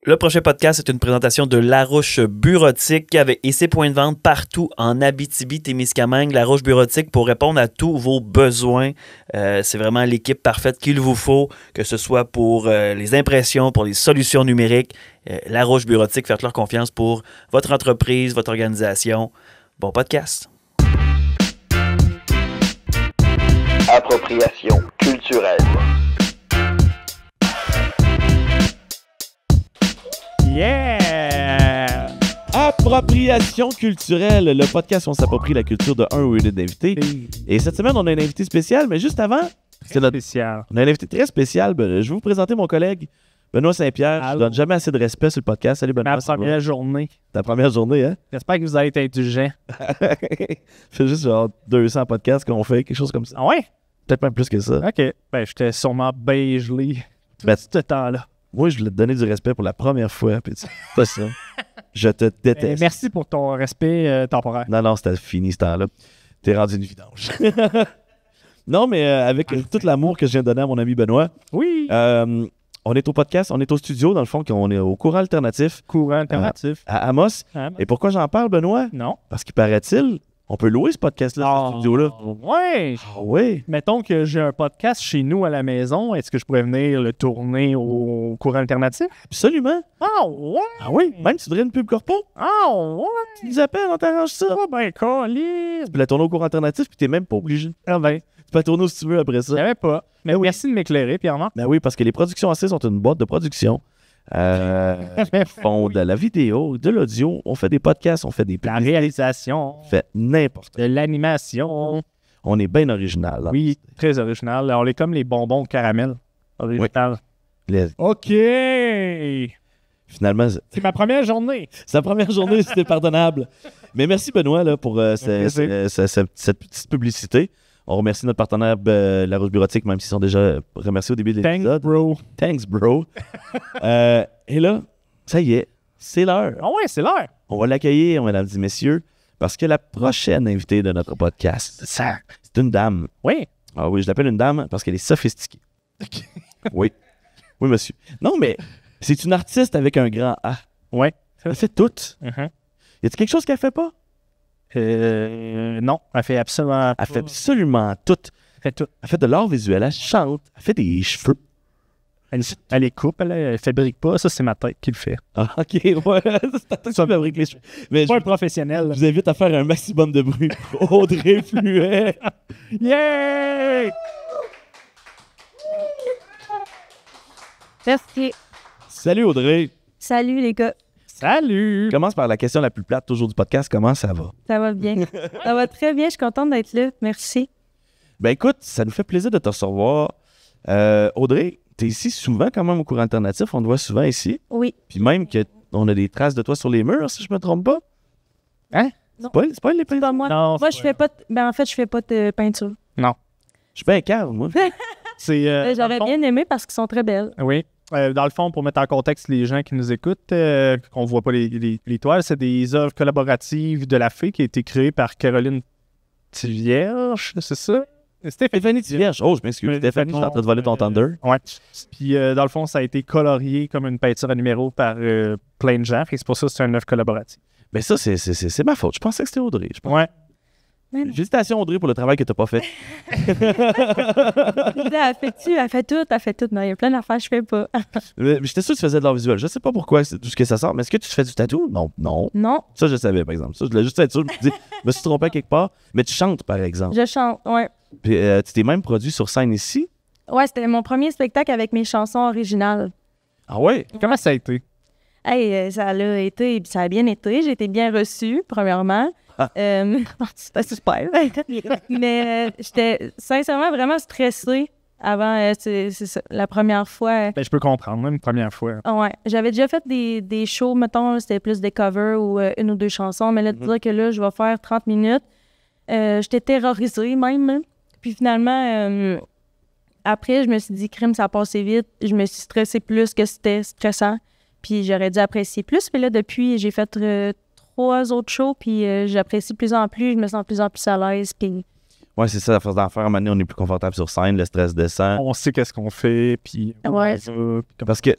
Le prochain podcast est une présentation de Larouche Bureautique et ses points de vente partout en Abitibi-Témiscamingue. Larouche Bureautique pour répondre à tous vos besoins. C'est vraiment l'équipe parfaite qu'il vous faut, que ce soit pour les impressions, pour les solutions numériques. Larouche Bureautique, faites leur confiance pour votre entreprise, votre organisation. Bon podcast. Appropriation culturelle. Yeah! Appropriation culturelle, le podcast où on s'approprie la culture de un ou une d'invités. Et cette semaine, on a un invité spécial, mais juste avant, C'est notre spécial. on a un invité très spécial. Je vais vous présenter mon collègue Benoît Saint-Pierre. Je Allô. donne jamais assez de respect sur le podcast. Salut Benoît. Ma ça va? première journée. Ta première journée, hein? J'espère que vous allez être indulgents. C'est juste genre 200 podcasts qu'on fait, quelque chose comme ça. Ah ouais? Peut-être même plus que ça. OK. Ben, j'étais sûrement bien gelé tout Ben, ce temps-là. Moi, je voulais te donner du respect pour la première fois. Puis tu fais ça. Je te déteste. Merci pour ton respect temporaire. Non, non, c'était fini ce temps-là. T'es rendu une vidange. Non, mais avec tout l'amour que je viens de donner à mon ami Benoît, Oui! on est au podcast, on est au studio, dans le fond, on est au courant alternatif Courant alternatif. à Amos. Ah, Et pourquoi j'en parle, Benoît? non. Parce qu'il paraît-il, on peut louer ce podcast-là, ce studio-là. Ouais! Ah oui? Mettons que j'ai un podcast chez nous à la maison. Est-ce que je pourrais venir le tourner au courant alternatif? Absolument. Ah ouais! Ah oui? Même tu voudrais une pub corpo? Ah ouais! Tu nous appelles, on t'arrange ça. Ah ben, câlisse! Tu peux la tourner au courant alternatif, puis t'es même pas obligé. Ah ben, Tu peux la tourner si tu veux après je ça. savais pas. Mais Ben oui. merci de m'éclairer, Pierre-Marc. Ben oui, parce que les productions AC sont une boîte de production. Ils font de la vidéo, de l'audio, on fait des podcasts, on fait des La plays, réalisation, on fait n'importe quoi. de l'animation. On est bien original. Là. Oui, très original. On est comme les bonbons de caramel. Original. Les- OK! C'est Finalement, ma première journée. sa première journée, c'était pardonnable. Mais merci Benoît là, pour plaisir. cette petite publicité. On remercie notre partenaire Larouche Bureautique, même s'ils sont déjà remerciés au début de Thanks, l'épisode. bro. Thanks, bro. Et là, ça y est, c'est l'heure. Ah ouais, c'est l'heure. On va l'accueillir, mesdames et messieurs, parce que la prochaine invitée de notre podcast, c'est une dame. Oui. Ah oui, je l'appelle une dame parce qu'elle est sophistiquée. Oui. Oui, monsieur. Non, mais c'est une artiste avec un grand A. Ouais. Elle fait tout. Uh-huh. Y a-t-il quelque chose qu'elle fait pas? Non, elle fait absolument Elle fait absolument tout. Elle fait tout. Elle fait de l'art visuel, elle chante, elle fait des cheveux. Elle les coupe, elle fabrique pas. Ça, c'est ma tête qui le fait. Ah, ok, ouais. C'est ta tête qui fabrique les cheveux. Mais Pas un je professionnel. vous invite à faire un maximum de bruit pour Audrey Fluet. Yeah! Merci. Salut Audrey. Salut les gars. Salut! Je commence par la question la plus plate toujours du podcast. Comment ça va? Ça va bien. Ça va très bien. Je suis contente d'être là. Merci. Ben écoute, ça nous fait plaisir de te recevoir. Audrey, t'es ici souvent quand même au courant alternatif. On te voit souvent ici. Oui. Puis même qu'on a des traces de toi sur les murs, si je me trompe pas. Hein? C'est pas les C'est peintures? pas moi. Non, Moi, je fais pas. En fait, je fais pas de peinture. Non. Je suis bien calme, moi. C'est. J'aurais dans le fond- bien aimé parce qu'ils sont très belles. Oui. Dans le fond, pour mettre en contexte les gens qui nous écoutent, qu'on ne voit pas les toiles, c'est des œuvres collaboratives de la fée qui a été créée par Caroline Tivierge, c'est ça? Stéphanie Tivierge. Oh, je m'excuse. Stéphanie, je suis en train de voler ton thunder. Ouais. Puis, dans le fond, ça a été colorié comme une peinture à numéro par plein de gens. Fait que c'est pour ça que c'est une œuvre collaborative. Mais ça, c'est ma faute. Je pensais que c'était Audrey. Ouais. Mais non. Félicitations, Audrey, pour le travail que t'as pas fait. Elle fait tout. Non, il y a plein d'affaires que je fais pas. Mais j'étais sûr que tu faisais de l'art visuel. Je sais pas pourquoi, c'est tout ce que ça sort. Mais est-ce que tu fais du tatou? Non. Non, Ça, je savais, par exemple. Ça, je voulais juste être sûr. Je me dis, je me suis trompé à quelque part. Mais tu chantes, par exemple. je chante. Ouais. Puis, tu t'es même produit sur scène ici. Ouais, c'était mon premier spectacle avec mes chansons originales. Ah ouais? Comment ça a été? Hey, ça a bien été. J'ai été bien reçue, premièrement. Ah. C'était super. Mais j'étais sincèrement vraiment stressée avant. C'est ça, la première fois. Ben, je peux comprendre, même une première fois. Ouais, j'avais déjà fait des shows, mettons, là, c'était plus des covers ou une ou deux chansons, mais là, de dire que là, je vais faire 30 minutes, j'étais terrorisée même. Hein. Puis finalement, après, je me suis dit, crime, ça a passé vite. Je me suis stressée plus que c'était stressant. Puis j'aurais dû apprécier plus. Puis là, depuis, j'ai fait 3 autres shows, puis j'apprécie de plus en plus, je me sens de plus en plus à l'aise. Puis Ouais, c'est ça, à force d'en faire, à un moment donné, on est plus confortable sur scène, le stress descend. On sait qu'est-ce qu'on fait, puis Ouais. Parce que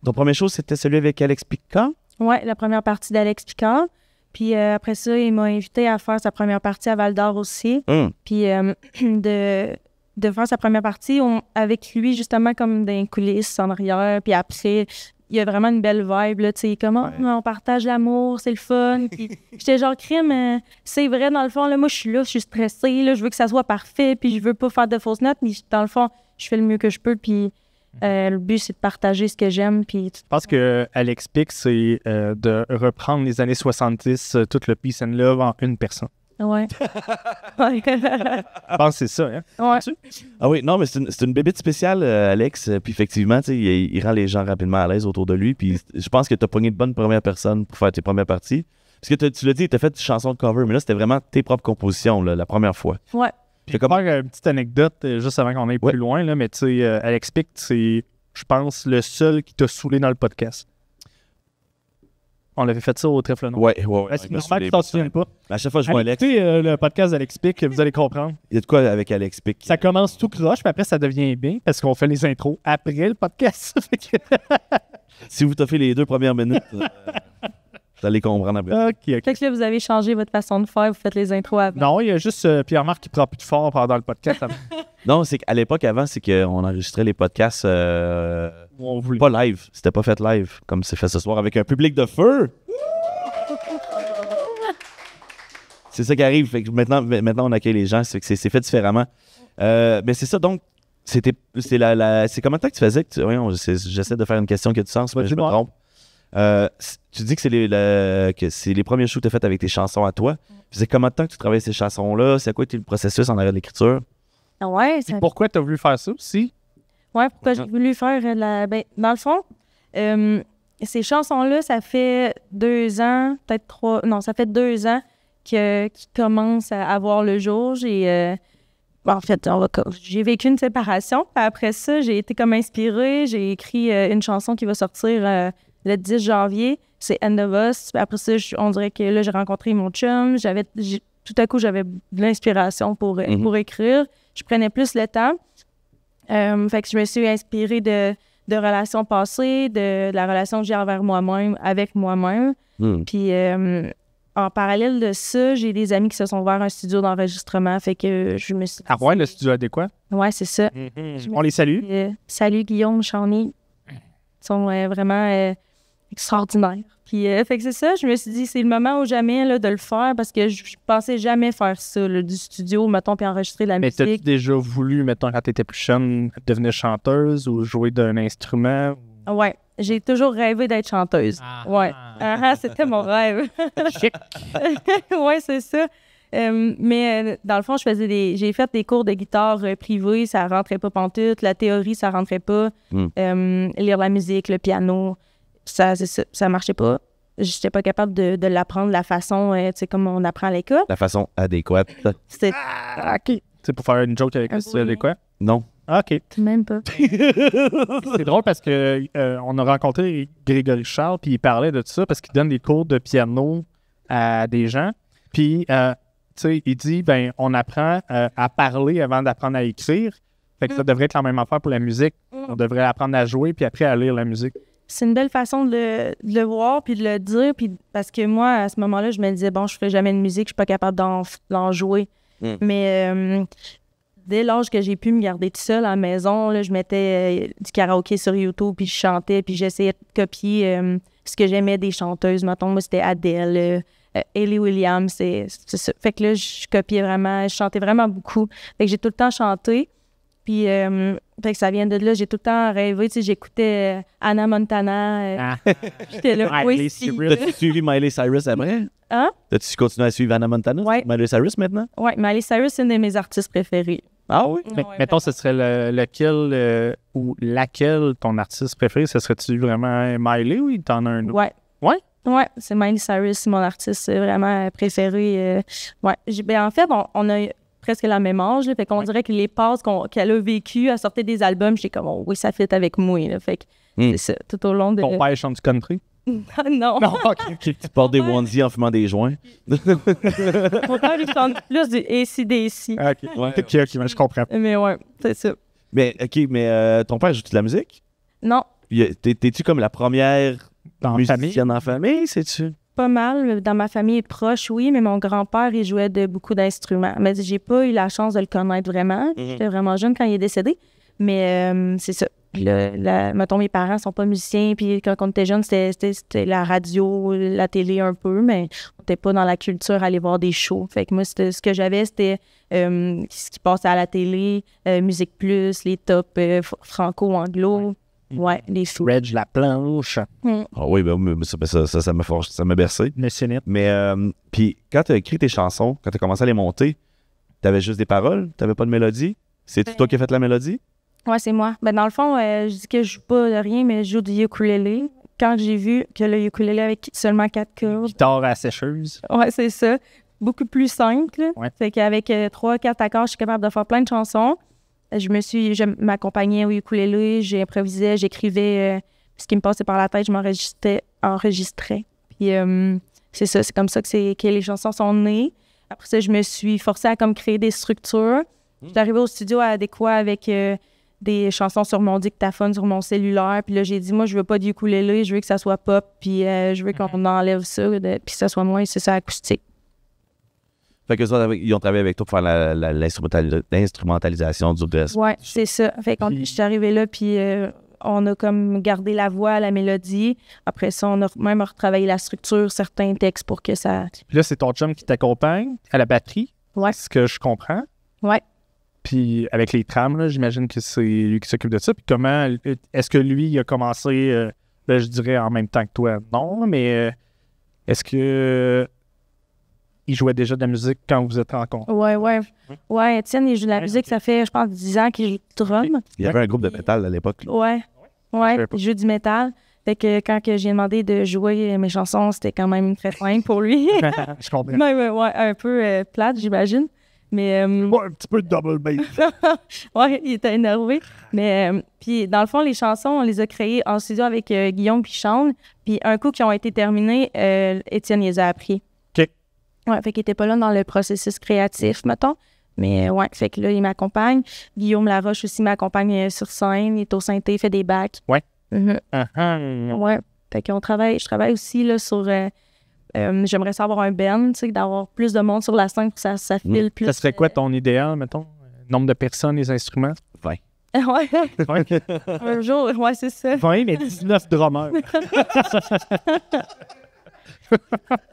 ton premier show, c'était celui avec Alex Piquant? Ouais, la première partie d'Alex Picard. Puis après ça, il m'a invité à faire sa première partie à Val-d'Or aussi. Puis de faire sa première partie avec lui, justement, comme dans les coulisses en arrière. Puis après, il y a vraiment une belle vibe, là, tu sais, comment on partage l'amour, c'est le fun. Puis j'étais genre, crime, c'est vrai, dans le fond, là, moi, je suis là, je suis stressée, là, je veux que ça soit parfait, puis je veux pas faire de fausses notes, mais dans le fond, je fais le mieux que je peux, puis le but, c'est de partager ce que j'aime, puis... Je pense que Alex Pic, c'est de reprendre les années 70, tout le peace and love en une personne. Ouais. Ouais. Je pense que c'est ça, hein? Ouais. Ah oui, non, mais c'est une bébête spéciale, Alex. Puis effectivement, tu sais, il rend les gens rapidement à l'aise autour de lui. Puis je pense que tu as pogné de bonnes premières personnes pour faire tes premières parties. Parce que tu l'as dit, tu as fait des chansons de cover, mais là, c'était vraiment tes propres compositions, là, la première fois. Ouais. Puis comment une petite anecdote, juste avant qu'on aille plus loin, là, mais tu sais, Alex Pic, c'est, je pense, le seul qui t'a saoulé dans le podcast. On avait fait ça au Trèfle Noir. Ouais. C'est normal que tu t'en souviens pas. À chaque fois que je vois Alex, Écoutez le podcast d'Alex Pic, vous allez comprendre. il y a de quoi avec Alex Pic. Ça commence tout croche, puis après, ça devient bien parce qu'on fait les intros après le podcast. Si vous t'offrez les 2 premières minutes, vous allez comprendre après. OK. Fait que là, vous avez changé votre façon de faire, vous faites les intros avant. Non, il y a juste Pierre-Marc qui prend plus de fort pendant le podcast. Non, c'est qu'à l'époque, avant, c'est qu'on enregistrait les podcasts On voulait. pas live. C'était pas fait live, comme c'est fait ce soir, avec un public de feu. C'est ça qui arrive. Fait que maintenant, on accueille les gens. C'est fait différemment. Mais c'est ça, donc, c'est combien de temps que tu faisais que voyons, j'essaie de faire une question qui a du sens, mais je me trompe. Tu dis que c'est les premiers shows que tu as fait avec tes chansons à toi. C'est combien de temps que tu travailles ces chansons-là? C'est quoi le processus en arrière de l'écriture? Ouais, ça... Pourquoi tu as voulu faire ça aussi? Ouais, pourquoi j'ai voulu faire Ben, dans le fond, ces chansons-là, ça fait 2 ans, peut-être 3... Non, ça fait 2 ans qu'ils commencent à avoir le jour. En fait, j'ai vécu une séparation. Puis après ça, j'ai été comme inspirée. J'ai écrit une chanson qui va sortir le 10 janvier. C'est End of Us. Puis après ça, on dirait que là, j'ai rencontré mon chum. Tout à coup, j'avais de l'inspiration pour écrire. Je prenais plus le temps. Fait que je me suis inspirée de relations passées, de la relation que j'ai envers moi-même, avec moi-même. Puis en parallèle de ça, j'ai des amis qui se sont ouverts un studio d'enregistrement. Fait que je me suis... Ah ouais, le studio adéquat? Ouais, c'est ça. On les salue. Salut Guillaume, Charny. Ils sont vraiment extraordinaires. Puis fait que c'est ça, je me suis dit, c'est le moment ou jamais là, de le faire parce que je pensais jamais faire ça, là, du studio, mettons, puis enregistrer de la musique. Mais t'as-tu déjà voulu, mettons, quand t'étais plus jeune, devenir chanteuse ou jouer d'un instrument? Ouais, j'ai toujours rêvé d'être chanteuse. Ouais. C'était mon rêve. Chic. Ouais, c'est ça. Mais dans le fond, j'ai fait des cours de guitare privés, ça rentrait pas pantoute. La théorie, ça rentrait pas. Lire la musique, le piano, ça marchait pas. J'étais pas capable de l'apprendre de la façon, tu sais, comme on apprend à l'école. La façon adéquate. C'était... OK. C'est pour faire une joke avec le studio adéquat? Non. OK. Même pas. C'est drôle parce que on a rencontré Grégory Charles, puis il parlait de ça parce qu'il donne des cours de piano à des gens. Puis, tu sais, il dit, ben, on apprend à parler avant d'apprendre à écrire. Fait que ça devrait être la même affaire pour la musique. On devrait apprendre à jouer puis après à lire la musique. C'est une belle façon de le voir puis de le dire. Puis parce que moi, à ce moment-là, je me disais, bon, je ferai jamais de musique, je suis pas capable d'en jouer. Mais dès l'âge que j'ai pu me garder toute seule à la maison, là, je mettais du karaoké sur YouTube puis je chantais puis j'essayais de copier ce que j'aimais des chanteuses. Mettons, moi, c'était Adele, Hayley Williams, c'est ça. Fait que là, je copiais vraiment, je chantais vraiment beaucoup. Fait que j'ai tout le temps chanté. Puis, fait que ça vient de là, j'ai tout le temps rêvé, tu sais, j'écoutais Hannah Montana. J'étais là, oui, si. T'as-tu suivi Miley Cyrus après? Hein? T'as-tu continué à suivre Hannah Montana? Ouais. Miley Cyrus maintenant? Oui, Miley Cyrus, c'est une de mes artistes préférées. Ah oui? Mettons, ce serait lequel ou laquelle ton artiste préféré? Ce serait-tu vraiment Miley ou t'en as un autre? Ouais. Ouais? Ouais, c'est Miley Cyrus, c'est mon artiste vraiment préféré. Ouais. Ben, en fait, on a presque la même âge, là, fait qu'on dirait que les passes qu'elle a vécues, elle sortait des albums, j'étais comme, oh, oui, ça fit avec moi. Là, fait que C'est ça, tout au long de... Ton père chante du country? non. Non, OK. Tu portes des onesies en fumant des joints. Mon père, il chante plus du AC/DC. OK, Ouais. OK, mais je comprends. Mais ouais, c'est ça. Mais, OK, mais ton père joue de la musique? Non, T'es-tu comme la première Dans la famille? musicienne en famille, sais-tu? pas mal. Dans ma famille proche, oui, mais mon grand-père, il jouait de beaucoup d'instruments. Mais j'ai pas eu la chance de le connaître vraiment. J'étais vraiment jeune quand il est décédé. Mais c'est ça. Mettons, mes parents sont pas musiciens, puis quand on était jeunes, c'était la radio, la télé un peu, mais on n'était pas dans la culture à aller voir des shows. Fait que moi, ce que j'avais, c'était ce qui passait à la télé, Musique Plus, les tops franco-anglo. Ouais, les shows. Reg la planche. Ah oui, ben, ça m'a bercé. Monsieur Net. Mais, puis, quand tu as écrit tes chansons, quand tu as commencé à les monter, t'avais juste des paroles? T'avais pas de mélodie? C'est toi qui as fait la mélodie? Ouais, c'est moi. Ben, dans le fond, je dis que je joue pas de rien, mais je joue du ukulélé. Quand j'ai vu que le ukulélé avec seulement 4 cordes, Guitare à sécheuse. ouais, c'est ça. Beaucoup plus simple. Ouais. Fait qu'avec 3-4 accords, je suis capable de faire plein de chansons. Je m'accompagnais au ukulélé, j'improvisais, j'écrivais ce qui me passait par la tête, je enregistrais. Puis c'est ça, c'est comme ça que les chansons sont nées. Après ça, je me suis forcée à comme créer des structures. Je suis arrivée au studio adéquat avec des chansons sur mon dictaphone, sur mon cellulaire. Puis là, j'ai dit, moi, je veux pas de ukulélé, je veux que ça soit pop, puis je veux qu'on enlève ça, puis que ça soit moins, c'est ça, acoustique. Fait que ça, ils ont travaillé avec toi pour faire l'instrumentalisation du reste. Ouais, c'est ça. Fait que je suis arrivée là, puis on a comme gardé la voix, la mélodie. Après ça, on a même retravaillé la structure, certains textes pour que ça... Puis là, c'est ton chum qui t'accompagne à la batterie. Ouais. C'est ce que je comprends. Ouais. Puis avec les trams, là, j'imagine que c'est lui qui s'occupe de ça. Puis comment... Est-ce que lui, il a commencé, là, je dirais, en même temps que toi? Non, mais est-ce que... il jouait déjà de la musique quand vous êtes rencontrés? Ouais, Étienne, il joue de la musique, ça fait, je pense, 10 ans qu'il joue du drum. Il y avait un groupe de métal à l'époque. Ouais, il joue du métal. Fait que quand que j'ai demandé de jouer mes chansons, c'était quand même très simple pour lui. Je comprends. Ouais, un peu plate, j'imagine. Mais... Ouais, un petit peu de double bass. ouais, il était énervé. Mais puis dans le fond, les chansons, on les a créées en studio avec Guillaume puis Sean. Puis un coup qui ont été terminés, Étienne les a appris. OK. Ouais, fait qu'il était pas là dans le processus créatif, mettons. Mais ouais, fait que là, il m'accompagne. Guillaume Laroche aussi m'accompagne sur scène. Il est au synthé, il fait des backs. Ouais. Mm-hmm. Ouais. Fait qu'on travaille, je travaille aussi là sur... j'aimerais savoir un band, tu sais, d'avoir plus de monde sur la scène pour que ça file plus. Ça serait quoi ton idéal, mettons? Nombre de personnes, les instruments? 20. Ouais. 20, Un jour, ouais, c'est ça. 20 mais 19 drummers.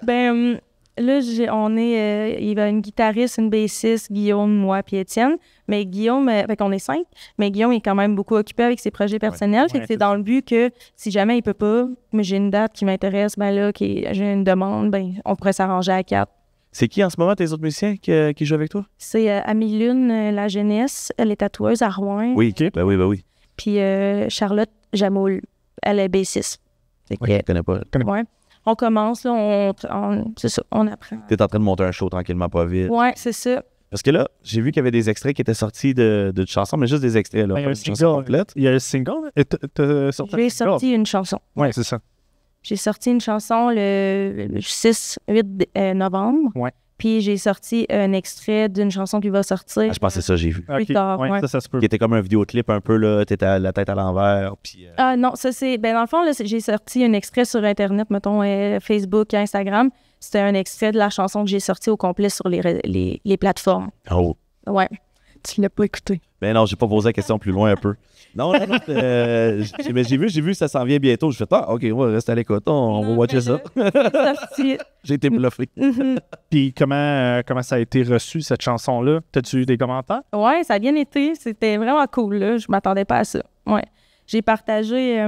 Ben, là, il y a une guitariste, une bassiste, Guillaume, moi, puis Étienne. Mais Guillaume, fait qu'on est 5, mais Guillaume est quand même beaucoup occupé avec ses projets personnels. Fait que c'est dans le but que si jamais il peut pas, mais j'ai une date qui m'intéresse, ben là, j'ai une demande, ben on pourrait s'arranger à 4. C'est qui en ce moment tes autres musiciens qui jouent avec toi? C'est Amélie Lune, la jeunesse. Elle est tatoueuse à Rouen. Oui, ben oui. Puis Charlotte Jamoul, elle est bassiste. Oui, je ne connais pas. Ouais. On commence, là, c'est ça, on apprend. Tu es en train de monter un show tranquillement, pas vite. Ouais, c'est ça. Parce que là, j'ai vu qu'il y avait des extraits qui étaient sortis de chansons, mais juste des extraits, là. Il y a un Pas une chanson single. complète. Il y a un single. Et t'as sorti un J'ai single? sorti une chanson. Ouais, c'est ça. J'ai sorti une chanson le 6-8 novembre. Ouais. Puis j'ai sorti un extrait d'une chanson qui va sortir. Ah, je pense que c'est ça, j'ai vu. Plus tard, ouais. Ça se peut. Qui était comme un vidéoclip un peu, là. T'étais la tête à l'envers, puis... Ah non, ça c'est... Ben dans le fond, là, j'ai sorti un extrait sur Internet, mettons Facebook, Instagram. C'était un extrait de la chanson que j'ai sorti au complet sur les plateformes. Oh. Ouais. Tu l'as pas écouté. Ben non, j'ai pas posé la question plus loin un peu. Non, mais j'ai vu ça s'en vient bientôt. Je fais, OK, on va rester à l'écoute. On va watcher ça. J'ai été bluffé. Puis comment ça a été reçu, cette chanson-là? T'as-tu eu des commentaires? Ouais, ça a bien été. C'était vraiment cool, là. Je m'attendais pas à ça. Ouais. J'ai partagé...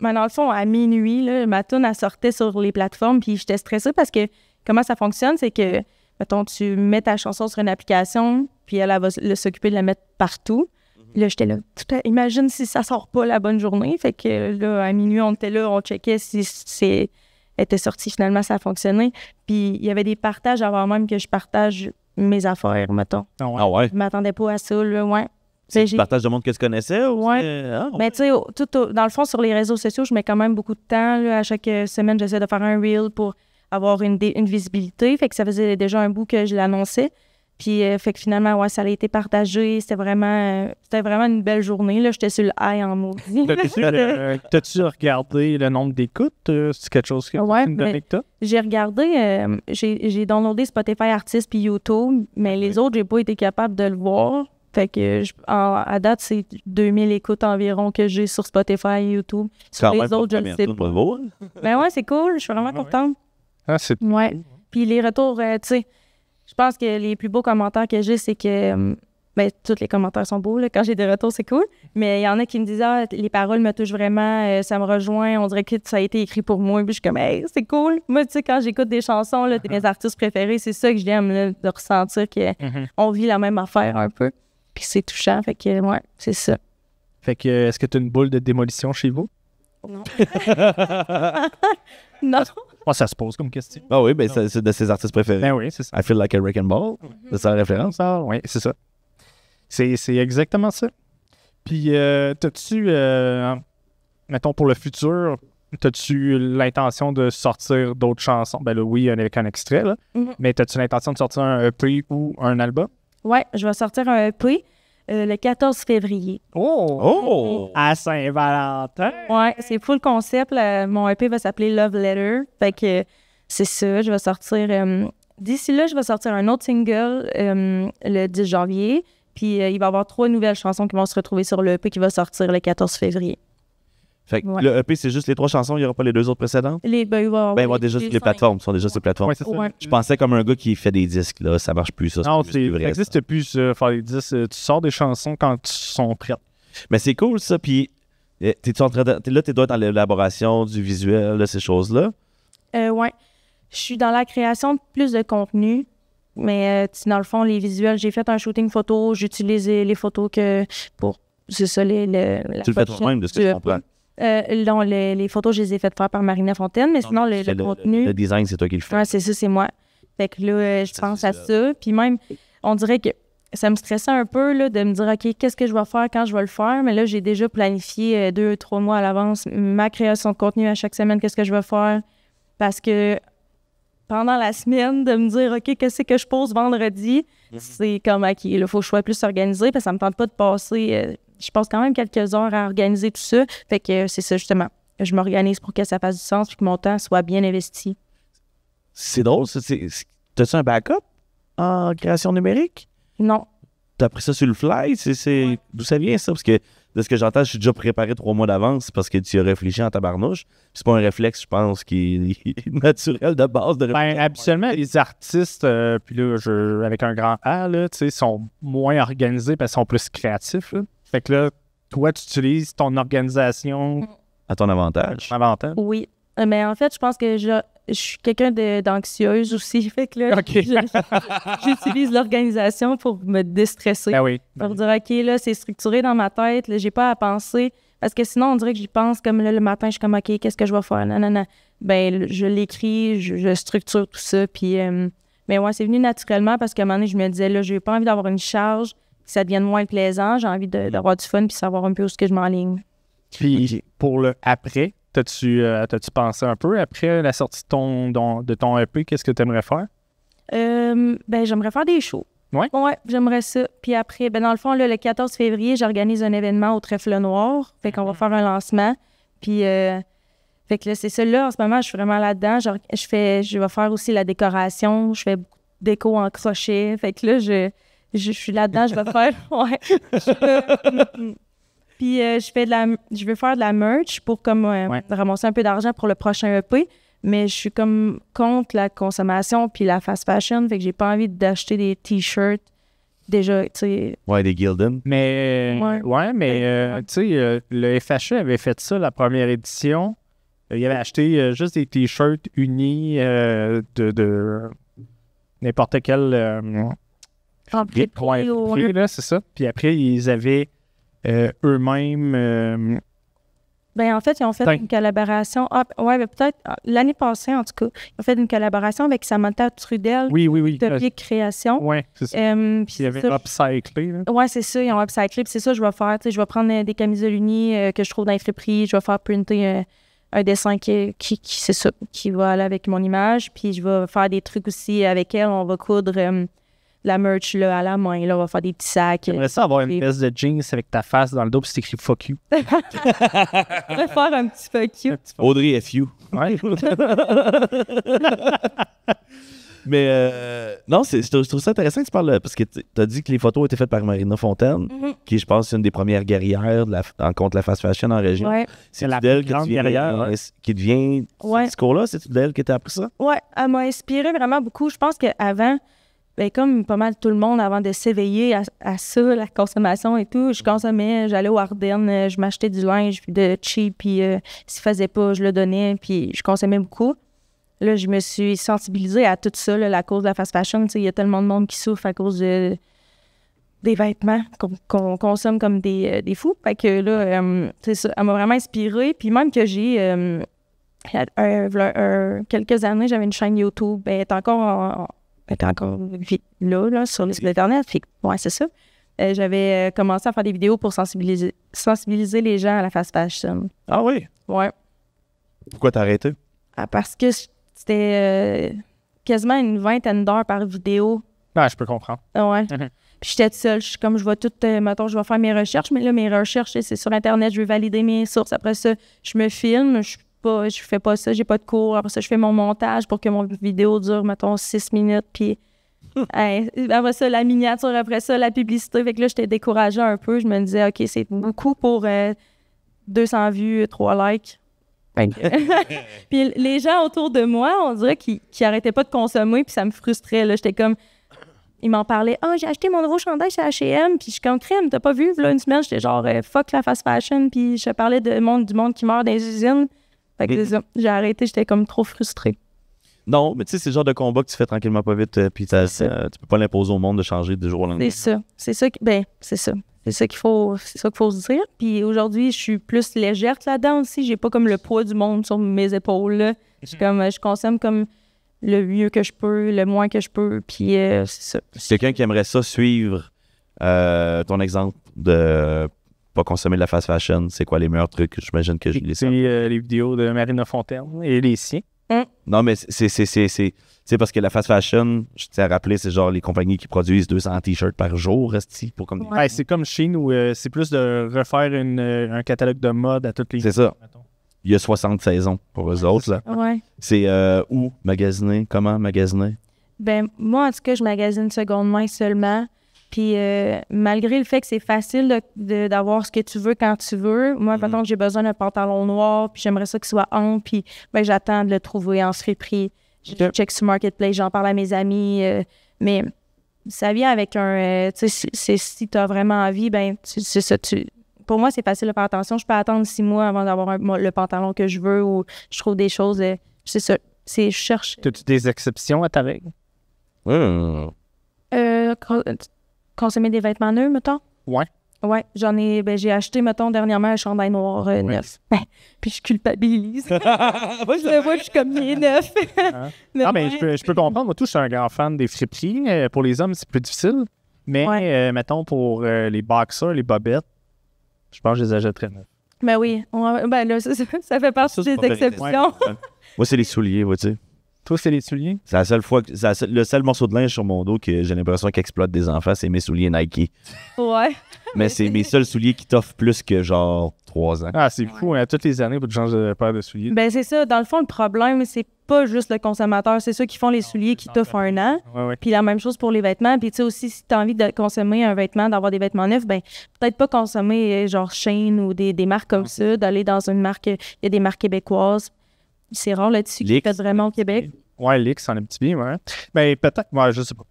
dans le fond, à minuit, là, ma tune, elle sortait sur les plateformes, puis j'étais stressée parce que comment ça fonctionne, c'est que, mettons, tu mets ta chanson sur une application, puis elle va s'occuper de la mettre partout. Là, j'étais là, imagine si ça sort pas la bonne journée. Fait que là, à minuit, on était là, on checkait si elle était sortie. Finalement, ça a fonctionné. Puis il y avait des partages avant même que je partage mes affaires, mettons. Ah ouais? Je m'attendais pas à ça, là, ouais. Tu j'ai- partages de monde que tu connaissais ou Ouais. Ah, Mais tu sais, dans le fond, sur les réseaux sociaux, je mets quand même beaucoup de temps. Là. À chaque semaine, j'essaie de faire un reel pour avoir une visibilité. Fait que ça faisait déjà un bout que je l'annonçais. Puis, fait que finalement, ouais, ça a été partagé. C'était vraiment une belle journée. Là. J'étais sur le high en maudit. T'as-tu regardé le nombre d'écoutes? C'est quelque chose qui Ouais, une donnée mais- que t'as? J'ai regardé, j'ai downloadé Spotify Artistes puis YouTube, mais les autres, j'ai pas été capable de le voir. Fait que à date, c'est 2000 écoutes environ que j'ai sur Spotify et YouTube. Sur quand même les pas autres, je première le sais tune, pas. bravo. Ben ouais, c'est cool. Je suis vraiment Ah ouais. contente. Ah, c'est... Ouais. Puis les retours, tu sais, je pense que les plus beaux commentaires que j'ai, c'est que, ben, tous les commentaires sont beaux, là. Quand j'ai des retours, c'est cool. Mais il y en a qui me disent, ah, les paroles me touchent vraiment, ça me rejoint, on dirait que ça a été écrit pour moi. Puis je suis comme, hey, c'est cool. Moi, tu sais, quand j'écoute des chansons, là, de mes artistes préférés, c'est ça que j'aime, là, de ressentir qu'on vit la même affaire un peu. Puis c'est touchant. Fait que, ouais, c'est ça. Fait que, est-ce que t'as une boule de démolition chez vous? Non. Non. Moi, ça se pose comme question. Ah oui, ben c'est de ses artistes préférés. Ben oui, c'est ça. I feel like a wrecking ball. C'est ça la référence? Oui, c'est ça. C'est exactement ça. Puis, t'as-tu, mettons, pour le futur, t'as-tu l'intention de sortir d'autres chansons? Ben là, oui, avec un extrait, là. Mhm. Mais t'as-tu l'intention de sortir un EP ou un album? Ouais, je vais sortir un EP le 14 février. Oh! À Saint-Valentin! Ouais, c'est full concept. Mon EP va s'appeler Love Letter. Fait que c'est ça, je vais sortir... d'ici là, je vais sortir un autre single le 10 janvier. Puis il va y avoir 3 nouvelles chansons qui vont se retrouver sur le EP qui va sortir le 14 février. Fait que Ouais. le EP, c'est juste les 3 chansons, il n'y aura pas les 2 autres précédentes? Il va y avoir, Ben, ils vont déjà sur les 5. plateformes. Ils sont déjà sur les plateformes. Ouais, c'est ça. Ouais. Je pensais comme un gars qui fait des disques, là. Ça marche plus, ça. Non, C'est plus ça vrai. n'existe plus, faire des disques. Tu sors des chansons quand tu sont prêtes. Mais c'est cool, ça. Puis, t'es-tu en train de. Là, tu dois être dans l'élaboration du visuel, là, ces choses-là. Ouais. Je suis dans la création de plus de contenu. Mais dans le fond, les visuels, j'ai fait un shooting photo. J'utilise les photos que pour... C'est ça, la Tu le fais pochette toi-même, de ce que du je EP. comprends. Non, les photos, je les ai faites faire par Marina Fontaine, mais sinon, le C'est contenu... Le design, c'est toi qui le fais. Ouais, c'est ça, c'est moi. Fait que là, je Ça, pense c'est à ça. Puis même, on dirait que ça me stressait un peu là, de me dire, OK, qu'est-ce que je vais faire quand je vais le faire? Mais là, j'ai déjà planifié 2-3 mois à l'avance ma création de contenu à chaque semaine, qu'est-ce que je vais faire? Parce que pendant la semaine, de me dire, OK, qu'est-ce que je pose vendredi? C'est comme, OK, il faut que je sois plus organisé parce que ça me tente pas de passer... je passe quand même quelques heures à organiser tout ça. Fait que c'est ça, justement. Je m'organise pour que ça fasse du sens et que mon temps soit bien investi. C'est drôle, ça. T'as-tu un backup en création numérique? Non. T'as pris ça sur le fly? Ouais. D'où ça vient, ça? Parce que de ce que j'entends, je suis déjà préparé 3 mois d'avance parce que tu as réfléchi en tabarnouche. Puis c'est pas un réflexe, je pense, qui est naturel de base de Ben, habituellement, les artistes, puis là, avec un grand A, là, tu sais, sont moins organisés parce qu'ils sont plus créatifs. Là. Fait que là, toi, tu utilises ton organisation à ton avantage. à avantage. Oui. Mais en fait, je pense que je suis quelqu'un d'anxieuse aussi. Fait que là, OK. j'utilise l'organisation pour me déstresser. Ben oui. Pour dire, OK, là, c'est structuré dans ma tête. Là, j'ai pas à penser. Parce que sinon, on dirait que j'y pense comme là, le matin, je suis comme, OK, qu'est-ce que je vais faire? Non. Ben, je l'écris, je structure tout ça. Puis, mais ouais, c'est venu naturellement parce qu'à un moment donné, je me disais, là, j'ai pas envie d'avoir une charge, que ça devienne moins plaisant. J'ai envie d'avoir du fun puis savoir un peu où est-ce que je m'enligne. Puis pour le après, t'as-tu pensé un peu après la sortie de ton EP, qu'est-ce que tu aimerais faire? Ben, j'aimerais faire des shows. Ouais? Ouais, j'aimerais ça. Puis après, ben dans le fond, là, le 14 février, j'organise un événement au Trèfle Noir. Fait qu'on va faire un lancement. Puis, fait que là, c'est ça. Là, en ce moment, je suis vraiment là-dedans. Je vais faire aussi la décoration. Je fais beaucoup de déco en crochet. Fait que là, je suis là-dedans. Je vais faire... Ouais. Puis, je veux faire de la merch pour comme ramasser un peu d'argent pour le prochain EP. Mais je suis comme contre la consommation puis la fast fashion. Fait que j'ai pas envie d'acheter des T-shirts déjà, tu sais. Ouais, des Gildan. Mais, Ouais. tu sais, le FHE avait fait ça la première édition. Il avait acheté juste des T-shirts unis de n'importe quel... Prix là, c'est ça. Puis après, ils avaient eux-mêmes Ben, en fait, ils ont fait une collaboration. Ouais, ben, peut-être l'année passée, en tout cas. Ils ont fait une collaboration avec Samantha Trudel. Oui. De Pic Création. Oui, c'est ça. Puis Il y avait upcyclé. Oui, c'est ça. Ils ont upcyclé. Puis c'est ça que je vais faire. Je vais prendre des camisoles unies que je trouve dans les friperies. Je vais faire printer un dessin qui c'est ça, qui va aller avec mon image. Puis je vais faire des trucs aussi avec elle. On va coudre la merch là, à la main. Là, on va faire des petits sacs. J'aimerais ça avoir une pièce de jeans avec ta face dans le dos puis c'est écrit « fuck you ». Je vais faire un petit fuck you. Audrey FU. Ouais. Mais non, je trouve ça intéressant que tu parles, parce que tu as dit que les photos étaient faites par Marina Fontaine, qui, je pense, est une des premières guerrières contre la fast fashion en région. Ouais. C'est la d'elle plus grande guerrière, qui devient ce discours-là? C'est d'elle que tu as appris ça? Oui, elle m'a inspiré vraiment beaucoup. Je pense qu'avant, ben, comme pas mal tout le monde, avant de s'éveiller à ça, la consommation et tout, je consommais, j'allais au Ardennes, je m'achetais du linge de cheap, puis s'il faisait pas, je le donnais, puis je consommais beaucoup. Là, je me suis sensibilisée à tout ça, là, à cause de la fast fashion. Il y a tellement de monde qui souffre à cause des vêtements qu'on consomme comme des fous. Fait que là, c'est ça, elle m'a vraiment inspirée. Puis même que j'ai, quelques années, j'avais une chaîne YouTube. Elle est encore là, sur le site Internet. Fait que, ouais, c'est ça. J'avais commencé à faire des vidéos pour sensibiliser les gens à la fast fashion. Ah oui? Ouais. Pourquoi t'as arrêté? Parce que c'était quasiment une 20aine d'heures par vidéo. Ah, je peux comprendre. Ouais. Puis j'étais toute seule. Je vais tout, mettons, je vais faire mes recherches, mais là, mes recherches, c'est sur Internet, je veux valider mes sources. Après ça, je me filme, je fais pas ça, j'ai pas de cours. Après ça, je fais mon montage pour que mon vidéo dure, mettons, 6 minutes. Puis après ça, la miniature, après ça, la publicité. Fait que là, j'étais découragée un peu. Je me disais, OK, c'est beaucoup pour 200 vues, 3 likes. Puis les gens autour de moi, on dirait qu'ils arrêtaient pas de consommer, puis ça me frustrait. Là. J'étais comme... Ils m'en parlaient. « Ah, j'ai acheté mon nouveau chandail chez H&M. » Puis je suis comme « Crème, t'as pas vu? » Là, une semaine, j'étais genre « Fuck la fast fashion. » Puis je parlais du monde qui meurt dans les usines. Fait que c'est ça. J'ai arrêté, j'étais comme trop frustrée. Non, mais tu sais, c'est le genre de combat que tu fais tranquillement pas vite, puis tu peux pas l'imposer au monde de changer du jour au lendemain. C'est ça. C'est ça. C'est ça qu'il faut se dire. Puis aujourd'hui, je suis plus légère là-dedans aussi. J'ai pas comme le poids du monde sur mes épaules. Là. Je consomme comme le mieux que je peux, le moins que je peux. Puis c'est ça. Quelqu'un qui aimerait ça suivre ton exemple de pas consommer de la fast fashion, c'est quoi les meilleurs trucs? J'imagine que je les sais. C'est les vidéos de Marina Fontaine et les siens. Non, mais c'est parce que la fast fashion, je tiens à rappeler, c'est genre les compagnies qui produisent 200 t-shirts par jour, pour comme Ouais, c'est comme chez nous, c'est plus de refaire un catalogue de mode à toutes les... C'est ça. Il y a 60 saisons pour eux autres. Là. Ouais. C'est où magasiner? Comment magasiner? Ben moi, en tout cas, je magasine seconde main seulement. Puis malgré le fait que c'est facile d'avoir ce que tu veux quand tu veux, moi, par exemple, j'ai besoin d'un pantalon noir, puis j'aimerais ça qu'il soit ample, puis ben, j'attends de le trouver en friperie. Je check sur Marketplace, j'en parle à mes amis, mais ça vient avec un... tu sais, si tu as vraiment envie, ben c'est ça. Pour moi, c'est facile de faire attention. Je peux attendre 6 mois avant d'avoir le pantalon que je veux ou je trouve des choses... c'est ça. Je cherche... As-tu des exceptions à ta règle? Consommer des vêtements neufs, mettons? Ouais. Ouais, j'ai acheté, mettons, dernièrement un chandail noir neuf. Puis je culpabilise. Je le vois, je suis comme, il est neuf. Mais je peux comprendre. Moi, tout, je suis un grand fan des friperies. Pour les hommes, c'est plus difficile. Mais, mettons, pour les boxers, les bobettes, je pense que je les achèterais neufs. Ben oui. Ben là, ça fait partie des exceptions. Moi, c'est les souliers, vois-tu. Toi, c'est les souliers? C'est la seule fois, le seul morceau de linge sur mon dos que j'ai l'impression qu'exploite des enfants, c'est mes souliers Nike. Ouais. Mais c'est mes seuls souliers qui t'offrent plus que genre 3 ans. Ah, c'est fou. Hein? Toutes les années, pour changer de paire de souliers. Ben c'est ça. Dans le fond, le problème, c'est pas juste le consommateur. C'est ceux qui font les souliers qui t'offrent 1 an. Ouais. Puis la même chose pour les vêtements. Puis tu sais aussi, si tu as envie de consommer un vêtement, d'avoir des vêtements neufs, ben peut-être pas consommer genre Shein ou des marques comme ça, d'aller dans une marque... Il y a des marques québécoises. C'est rare là-dessus qui fait vraiment au Québec. Ouais, Lix en Abitibi, ouais. Ben, peut-être, ouais, je sais pas.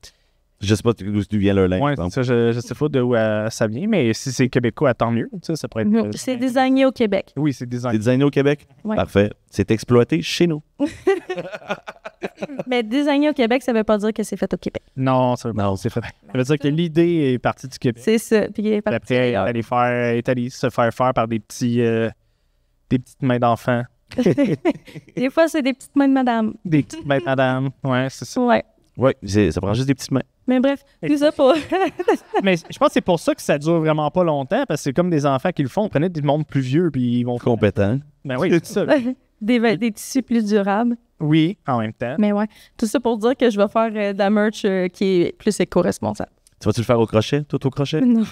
Je sais pas d'où vient leur linge. Ouais, ça, je sais pas d'où ça vient, mais si c'est québécois, tant mieux. Ça pourrait être. C'est designé au Québec. Oui, c'est designé. C'est designé au Québec? Ouais. Parfait. C'est exploité chez nous. Mais designé au Québec, ça veut pas dire que c'est fait au Québec. Non, ça veut dire que l'idée est partie du Québec. C'est ça. Puis après, elle est allée se faire faire par des petits des petites mains d'enfants. Des fois, c'est des petites mains de madame. Des petites mains de madame. Ouais, c'est ça. Ouais. Oui, ça prend juste des petites mains. Mais bref, tout ça pour... Mais je pense que c'est pour ça que ça dure vraiment pas longtemps, parce que c'est comme des enfants qui le font. Prenez des mondes plus vieux, puis ils vont... Compétent. Ben oui, c'est ça. des tissus plus durables. Oui, en même temps. Mais ouais, tout ça pour dire que je vais faire de la merch qui est plus éco-responsable. Tu vas-tu le faire au crochet, tout au crochet? Non,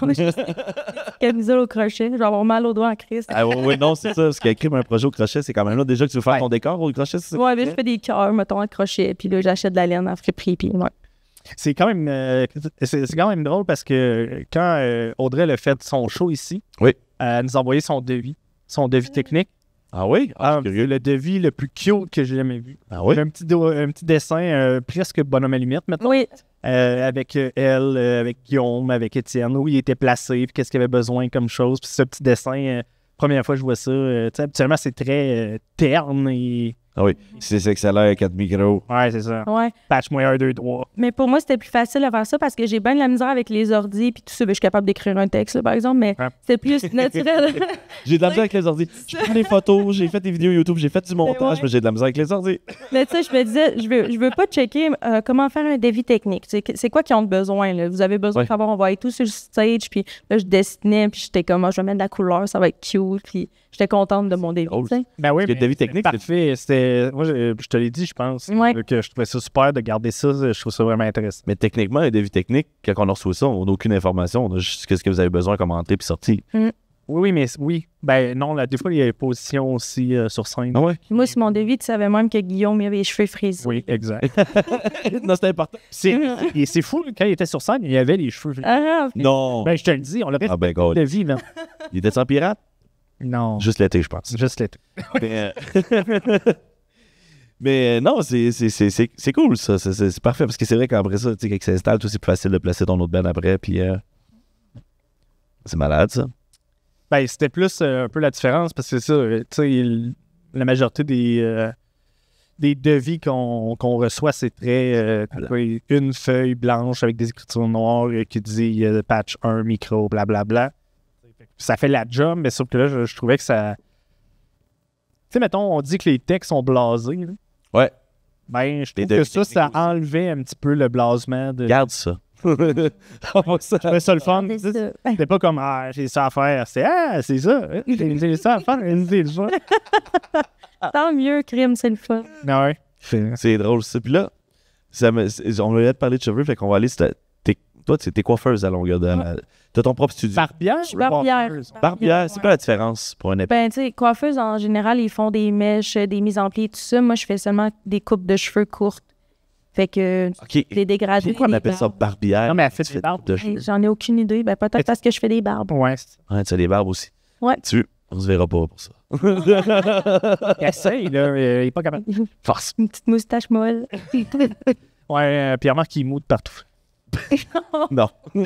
camisole au crochet. Je vais avoir mal aux doigts en crise. Ah oui, non, c'est ça. Parce qu'écrire un projet au crochet, c'est quand même là. Déjà que tu veux faire ton décor au crochet, c'est ça? Ouais, là, je fais des cœurs, mettons, en crochet. Puis là, j'achète de la laine à friperie. Puis ouais. C'est quand même c'est quand même drôle parce que quand Audrey a fait son show ici, Oui. elle nous a envoyé son devis technique. Ah oui? Ah, je suis curieux. Le devis le plus cute que j'ai jamais vu. Ah oui? Un petit dessin presque bonhomme allumette maintenant. Oui, Avec elle, avec Guillaume, avec Étienne, où il était placé, puis qu'est-ce qu'il avait besoin comme chose. Puis ce petit dessin, première fois que je vois ça, tu sais, habituellement c'est très terne et... Ah oui. C'est XLR 4 micros. Ouais, c'est ça. ouais. Patch-moi 1, 2, 3. Mais pour moi, c'était plus facile de faire ça parce que j'ai bien de la misère avec les ordis puis tout ça. Ben, je suis capable d'écrire un texte, là, par exemple, mais Ouais. c'est plus naturel. J'ai de la misère avec les ordi. Je prends des photos, j'ai fait des vidéos YouTube, j'ai fait du montage, ouais. mais j'ai de la misère avec les ordi. Mais tu sais, je me disais, je veux pas checker comment faire un devis technique. C'est quoi qu'ils ont besoin, là? Vous avez besoin Ouais. de savoir, on va être tout sur le stage, puis là, je dessinais, puis j'étais comme, je vais mettre de la couleur, ça va être cute, puis j'étais contente de mon devis, drôle. tu sais. Ben oui, Parce que mais le devis technique, c'est parfait. C'était... Moi, je te l'ai dit, je pense, Ouais. que je trouvais ça super de garder ça. Je trouve ça vraiment intéressant. Mais techniquement, un devis technique, quand on reçoit ça, on n'a aucune information. On a juste ce que vous avez besoin comme entrée puis sortie. Oui, mais oui. Ben non, là, des fois, il y a des positions aussi sur scène. Ah ouais? Puis moi, sur mon devis, tu savais même que Guillaume, il avait les cheveux frisés. Oui, exact. Non, c'est important. Et c'est fou, quand il était sur scène, il avait les cheveux. Ah, Non. Ben, je te le dis, on l'aurait Ah ben, God. de vie, là. Il était sans pirate? Non. Juste l'été, je pense. Juste l'été. Mais, mais non, c'est cool, ça. C'est parfait. Parce que c'est vrai qu'après ça, tu sais, quand il s'installe, tout, c'est plus facile de placer ton autre band après. Puis c'est malade, ça. Ben, c'était plus un peu la différence parce que c'est ça, tu sais, la majorité des devis qu'on reçoit, c'est très une feuille blanche avec des écritures noires qui dit patch 1, micro, blablabla. Ça fait la job, mais sauf que là, je trouvais que ça. Tu sais, mettons, on dit que les textes sont blasés. Là. Ouais. Ben, je trouve devis que ça techniques aussi. enlevait un petit peu le blasement de. Garde ça. On va ça. Je trouvais ça le fun. c'est ça. C'était pas comme j'ai ça à faire. C'est c'est ça. J'ai ça à faire. C'est le fun. Tant mieux, crime, c'est le fun. Ah ouais. C'est drôle, ça. Puis là, on voulait te parler de cheveux, fait qu'on va aller. Toi, t'es coiffeuse à longueur de. T'as ton propre studio. Barbière? Barbière. Barbière, c'est quoi la différence pour un époque? Ben, tu sais, coiffeuses, en général, ils font des mèches, des mises en pli, tout ça. Moi, je fais seulement des coupes de cheveux courtes. Fait que OK. les dégradés. Pourquoi on les appelle ça barbes. barbière? Non, mais elle fait des barbes. de Hey, cheveux. j'en ai aucune idée. Ben, peut-être parce que je fais des barbes. Ouais. Ouais, tu as des barbes aussi. Ouais. On se verra pas pour ça. Il essaye, là. Il est pas capable. Force. Une petite moustache molle. Ouais, Pierre-Marc, il moue de partout. Non. Tu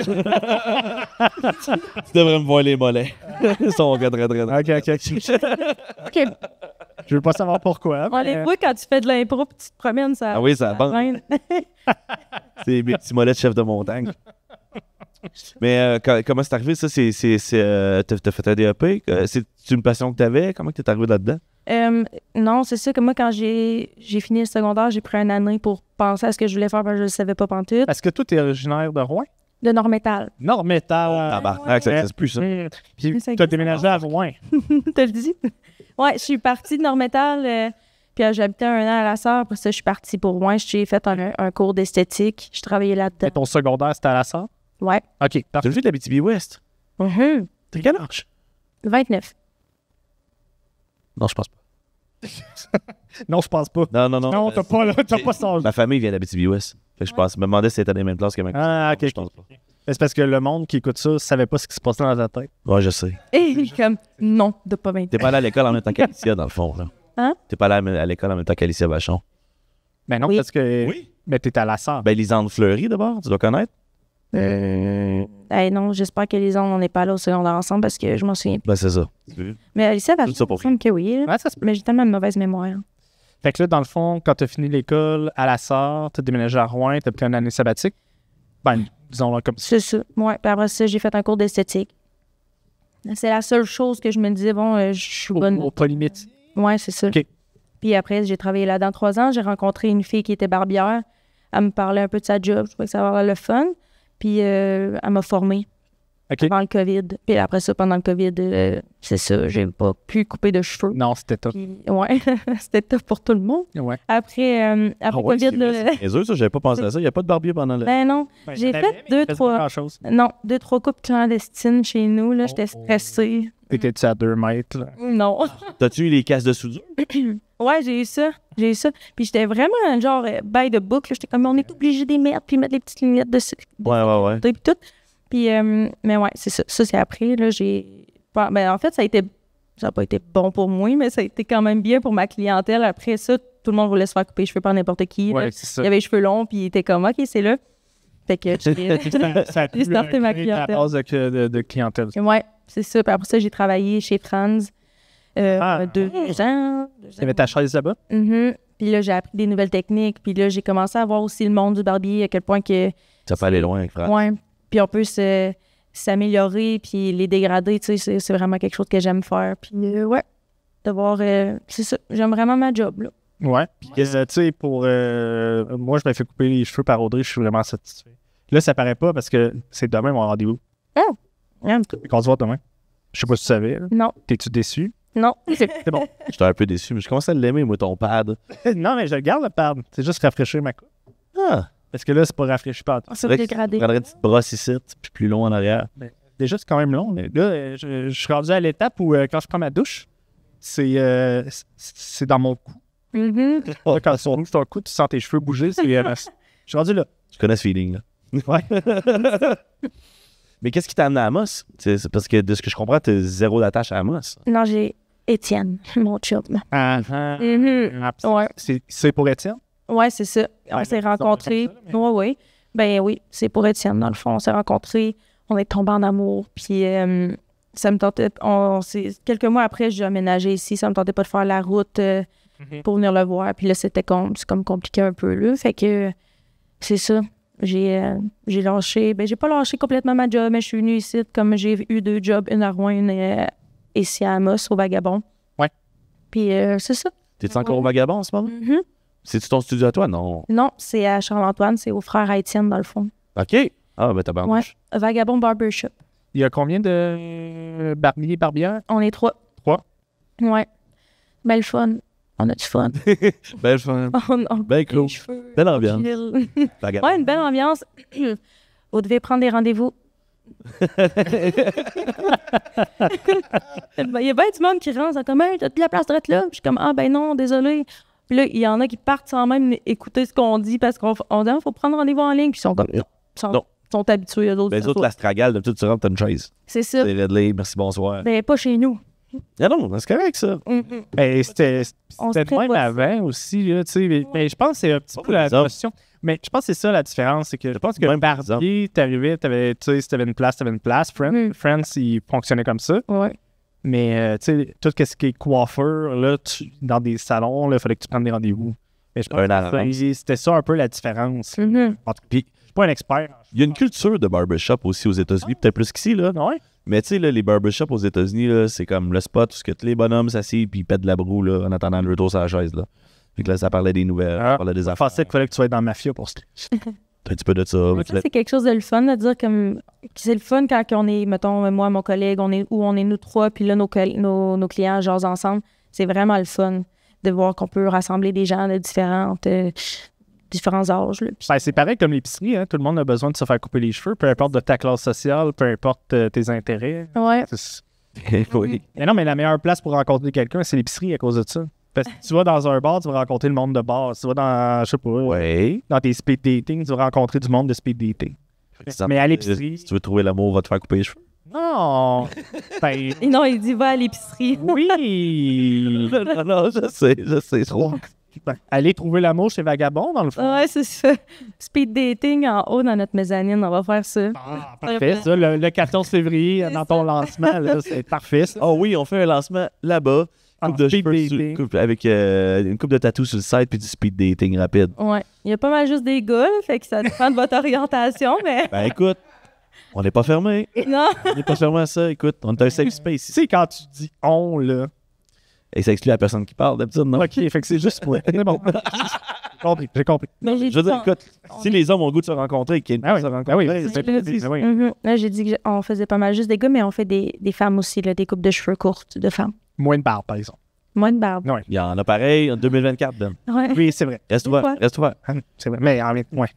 devrais me voir les mollets. Ils sont très, très, très. OK. OK. Je veux pas savoir pourquoi. On les voit quand tu fais de l'impro puis tu te promènes, ça. Ah oui, ça avance. C'est mes petits mollets de chef de montagne. Mais comment c'est arrivé, ça? T'as fait un DEP? C'est une passion que t'avais? Comment t'es arrivé là-dedans? Non, c'est ça que moi, quand j'ai fini le secondaire, j'ai pris une année pour penser à ce que je voulais faire parce que je ne savais pas pantoute. Est-ce que toi, t'es originaire de Rouen? De Nord-Métal. Nord-Métal. Tabarnak, ça existe plus, ça. Puis Mais ça t'as existe déménagé à Rouen. T'as le dit? Ouais, je suis partie de Nord-Métal, puis j'habitais un an à la Sarre. Après ça, je suis partie pour Rouen. J'ai fait un cours d'esthétique. Je travaillais là-dedans. Et ton secondaire, c'était à la Sarre? Ouais. OK. T'as Parfait. vu de la BTB-Ouest? Mhm. T'as quel âge? 29. Non, je pense pas. Non, je pense pas. Non. Non, t'as pas son... Ma famille vient de la BTB-Ouest. Fait que je pense. Je me demandais si t'étais dans les mêmes classes que ma cousine. Ah, OK. Je pense pas. C'est parce que le monde qui écoute ça savait pas ce qui se passait dans ta tête. Ouais, je sais. Et comme, non, de pas 29. T'es pas allé à l'école en même temps qu'Alicia, dans le fond, là. Hein? T'es pas allé à l'école en même temps qu'Alicia Vachon. Mais non, Oui. parce que... Oui. Mais t'es à la Sarre. Ben, Lisande Fleury, d'abord, tu dois connaître. Hey, non, j'espère que les autres, on n'est pas là au secondaire ensemble parce que je m'en souviens plus. Ben, c'est ça. Mais Alicia va Tout ça pour me que oui. là. Ouais, ça se peut. Mais j'ai tellement de mauvaise mémoire. Fait que là, dans le fond, quand t'as fini l'école à la Sarre, t'as déménagé à Rouen, t'as pris une année sabbatique. Ben, disons-le comme ça. C'est ça. Ouais. Puis après ça, j'ai fait un cours d'esthétique. C'est la seule chose que je me disais, bon, je suis bonne. Au polymétie. Ouais, c'est ça. OK. Puis après, j'ai travaillé là dans 3 ans. J'ai rencontré une fille qui était barbière. Elle me parlait un peu de sa job. Je trouvais que ça avait l'air le fun. Puis elle m'a formée OK. avant le COVID. Puis après ça, pendant le COVID, c'est ça, j'ai pas pu couper de cheveux. Non, c'était top. Puis, ouais, c'était top pour tout le monde. Ouais. Après Ouais, COVID, là, c'est eux, ça, j'avais pas pensé à ça. Il n'y a pas de barbier pendant le. ben non. Ben, J'ai il y en avait, fait mais il 2, faisait pas 3... grand-chose. Non, 2, 3 coupes clandestines chez nous. Là, j'étais stressée. T'étais-tu à 2 mètres? Là? Non. T'as-tu eu les cases de soudure? Ouais, j'ai eu ça. Puis j'étais vraiment genre by the book. Là. J'étais comme, on est obligé d'y mettre, puis mettre les petites lignettes dessus. Ouais. Puis tout. Puis, mais ouais, c'est ça. Ça, c'est après. Là, ben, en fait, ça n'a pas été bon pour moi, mais ça a été quand même bien pour ma clientèle. Après ça, tout le monde voulait se faire couper les cheveux par n'importe qui. Ouais, Là. c'est ça. Il y avait les cheveux longs, puis il était comme, OK, c'est là. Fait que Ça a j'ai starté ma créé ta clientèle. base de clientèle. Ouais, c'est ça. Puis après ça, j'ai travaillé chez Franz 2 ans. Tu avais ta chaise là-bas? Mhm. Puis là, j'ai appris des nouvelles techniques. Puis là, j'ai commencé à voir aussi le monde du barbier, à quel point que... Ça peut aller loin avec Fran. Ouais. Puis on peut s'améliorer, puis les dégrader, tu sais, c'est vraiment quelque chose que j'aime faire. Puis ouais, de voir... c'est ça, j'aime vraiment ma job, là. Ouais. Puis, tu sais, pour. Moi, je me fais couper les cheveux par Audrey, je suis vraiment satisfait. Là, ça paraît pas parce que c'est demain mon rendez-vous. Hein? Fait qu'on se voit demain. Je sais pas si tu savais. Là. Non, T'es-tu déçu? non. C'est bon. J'étais un peu déçu, mais je commence à l'aimer, moi, ton pad. Non, mais je le garde le pad. C'est juste rafraîchir ma coupe. Ah, Parce que là, c'est pas rafraîchi par C'est vrai que dégradé. tu prendrais une petite brosse ici, puis plus long en arrière. Déjà, c'est quand même long. Mais là, je suis rendu à l'étape où quand je prends ma douche, c'est dans mon cou. Mhm. Là, quand tu bouges ton cou, tu sens tes cheveux bouger. Je suis rendu là. Tu connais ce feeling, là. Ouais. Mais qu'est-ce qui t'a amené à Amos? C'est parce que de ce que je comprends, t'as zéro d'attache à Amos. Non, j'ai Étienne, mon chum. Mhm. Ouais. C'est pour Étienne? Ouais, c'est ça. On Ouais, s'est mais rencontrés. ça, mais- Oui. Ben oui, c'est pour Étienne, dans le fond. On s'est rencontrés, on est tombés en amour. Puis ça me tentait. Quelques mois après, j'ai aménagé ici. Ça me tentait pas de faire la route pour venir le voir. Puis là, c'est comme compliqué un peu, là. Fait que c'est ça. J'ai lâché. Ben, j'ai pas lâché complètement ma job, mais je suis venue ici comme j'ai eu 2 jobs, une à Rouen, une ici à Amos, au Vagabond. Ouais. Puis c'est ça. T'es-tu encore au vagabond en ce moment? Mhm. C'est-tu ton studio à toi? Non. Non, c'est à Charles-Antoine, c'est au frère à Étienne, dans le fond. OK. Ah, ben t'as bien. Ouais. Vagabond Barbershop. Il y a combien de barbiers, barbières? On est 3. 3? Ouais. Ben, le fun. On a du fun. Belle fin. On Ben cool. les cheveux, Belle on ambiance. chill. Vagabond. Ouais, une belle ambiance. Vous devez prendre des rendez-vous. Il y a bien du monde qui rentre, c'est comme, hey, t'as de la place de là. Puis je suis comme, ah ben non, désolé. Puis là, il y en a qui partent sans même écouter ce qu'on dit parce qu'on dit, il faut prendre rendez-vous en ligne. Puis ils sont comme, non. Non. Sont habitués à d'autres. Ben, les autres, la stragale, de tout, tu rentres, t'as une chaise. C'est ça. C'est Redley, merci, bonsoir. Ben, pas chez nous. Ah non, c'est correct, ça. Ben, c'était On se de même traite pas avant aussi, là, tu sais. Mais je pense que c'est un petit Pas peu la bizarre. notion. Mais je pense que c'est ça la différence, c'est que je pense que Même barbier, t'arrivais, t'avais, tu sais, si t'avais une place, t'avais une place. Friends, il fonctionnait comme ça. Ouais. Mais, tu sais, tout ce qui est coiffeur, là, dans des salons, là, il fallait que tu prennes des rendez-vous. Mais je pense Un que avance. c'était ça un peu la différence. Mhm. En tout cas, puis, je suis pas un expert. Il y a une culture de barbershop aussi aux États-Unis, peut-être plus qu'ici, là. Ouais. Mais tu sais, là, les barbershops aux États-Unis, là, c'est comme le spot où ce que tous les bonhommes s'assient puis ils pètent de la broue là, en attendant le retour sur la chaise. Là. Fait que là, ça parlait des nouvelles, ça parlait des Je affaires. pensais qu'il fallait que tu sois dans la mafia pour ça. Un petit peu de ça. Ça, c'est quelque chose de le fun de dire comme. C'est le fun quand on est, mettons, moi, mon collègue, on est nous 3, puis là, nos clients jasent ensemble. C'est vraiment le fun de voir qu'on peut rassembler des gens de différents âges. Là. Puis- Ben, c'est pareil comme l'épicerie, hein? Tout le monde a besoin de se faire couper les cheveux, peu importe de ta classe sociale, peu importe tes intérêts. Ouais. Oui. Mais non, mais la meilleure place pour rencontrer quelqu'un, c'est l'épicerie à cause de ça. Parce que tu vas dans un bar, tu vas rencontrer le monde de bar. Tu vas dans, je sais pas, Ouais. dans tes speed dating, tu vas rencontrer du monde de speed dating. Mais à l'épicerie... Si tu veux trouver l'amour, va te faire couper les cheveux. Non! Ben, Et non, il dit va à l'épicerie. oui! non, je sais, trop. Ben, aller trouver l'amour chez Vagabond, dans le fond. Ouais, c'est ça. Speed dating en haut dans notre mezzanine, on va faire ça. Ah, parfait, ça. Le 14 février, dans ton lancement, là, c'est parfait, ça. Oh oui, on fait un lancement là-bas. Coupe de speed cheveux dating. avec une coupe de tatou sur le site puis du speed dating rapide. Ouais. Il y a pas mal juste des gars, là, fait que ça dépend de votre orientation, mais Ben écoute, On n'est pas fermé. Non. On n'est pas fermé à ça. Écoute, on est un safe space Tu ici. sais, quand tu dis « on », là... Et ça exclut la personne qui parle d'habitude, non? OK, fait que c'est juste moi. C'est bon. J'ai compris. Mais j'ai Je veux dit dire, écoute, si les hommes ont le goût de se rencontrer et qu'ils Ah oui, se ah rencontrer, oui, c'est c'est- plaisir. oui. Là, j'ai dit qu'on faisait pas mal juste des gars, mais on fait des femmes aussi, là, des coupes de cheveux courtes de femmes. Moins de barbe, par exemple. Moins de barbe. Ouais. Il y en a pareil en 2024, Ben. Ouais. Oui, c'est vrai. Reste Des ouvert, fois. reste ouvert. C'est vrai. Mais en même temps, ouais.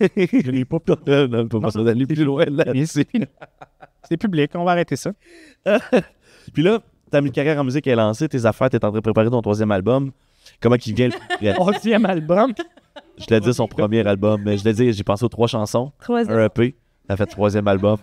Je l'ai pas non, pas ça d'aller plus loin là. C'est public, on va arrêter ça. Puis là, ta carrière en musique est lancée, tes affaires, t'es en train de préparer ton 3e album. Comment qu'il vient le 11e album. Je l'ai dit son premier album, mais je l'ai dit, j'ai pensé aux 3 chansons, Troisième. un EP, t'as fait 3e album.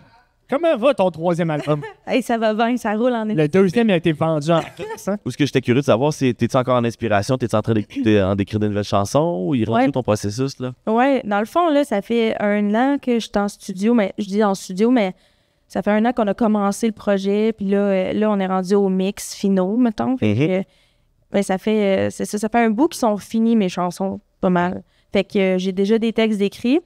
Comment va ton 3e album? Hey, ça va bien, ça roule en Le 2e a été vendu en France, hein? Où ce que j'étais curieux de savoir, c'est t'es-tu encore en inspiration, t'es-tu en train d'écrire des nouvelles chansons ou il rentre Ouais. où ton processus là? Ouais, dans le fond, là, ça fait 1 an que je suis en studio, mais je dis en studio, mais ça fait 1 an qu'on a commencé le projet, puis là, on est rendu au mix finaux, mettons. Fait que, ben, ça fait un bout qui sont finis, mes chansons, pas mal. Fait que j'ai déjà des textes d'écrits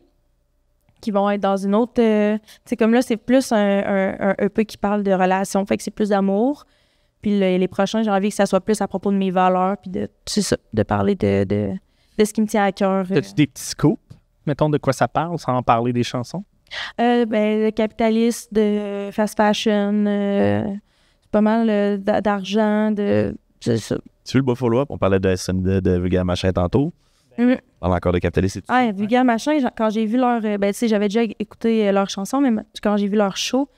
qui vont être dans une autre... tu sais, comme là, c'est plus un EP qui parle de relations, fait que c'est plus d'amour. Puis les prochains, j'ai envie que ça soit plus à propos de mes valeurs, puis c'est ça, de parler de ce qui me tient à cœur. As-tu des petits scoops? Mettons de quoi ça parle, sans en parler des chansons. Ben, le capitaliste, de fast fashion, c'est pas mal d'argent, c'est ça. Tu veux le Buffalo Up? On parlait de Vulgaire Machin tantôt. Mhm. On parle encore de capitaliste et tout. Ah, Vulgaire Machin, quand j'ai vu leur... ben, tu sais, j'avais déjà écouté leur chanson, mais quand j'ai vu leur show...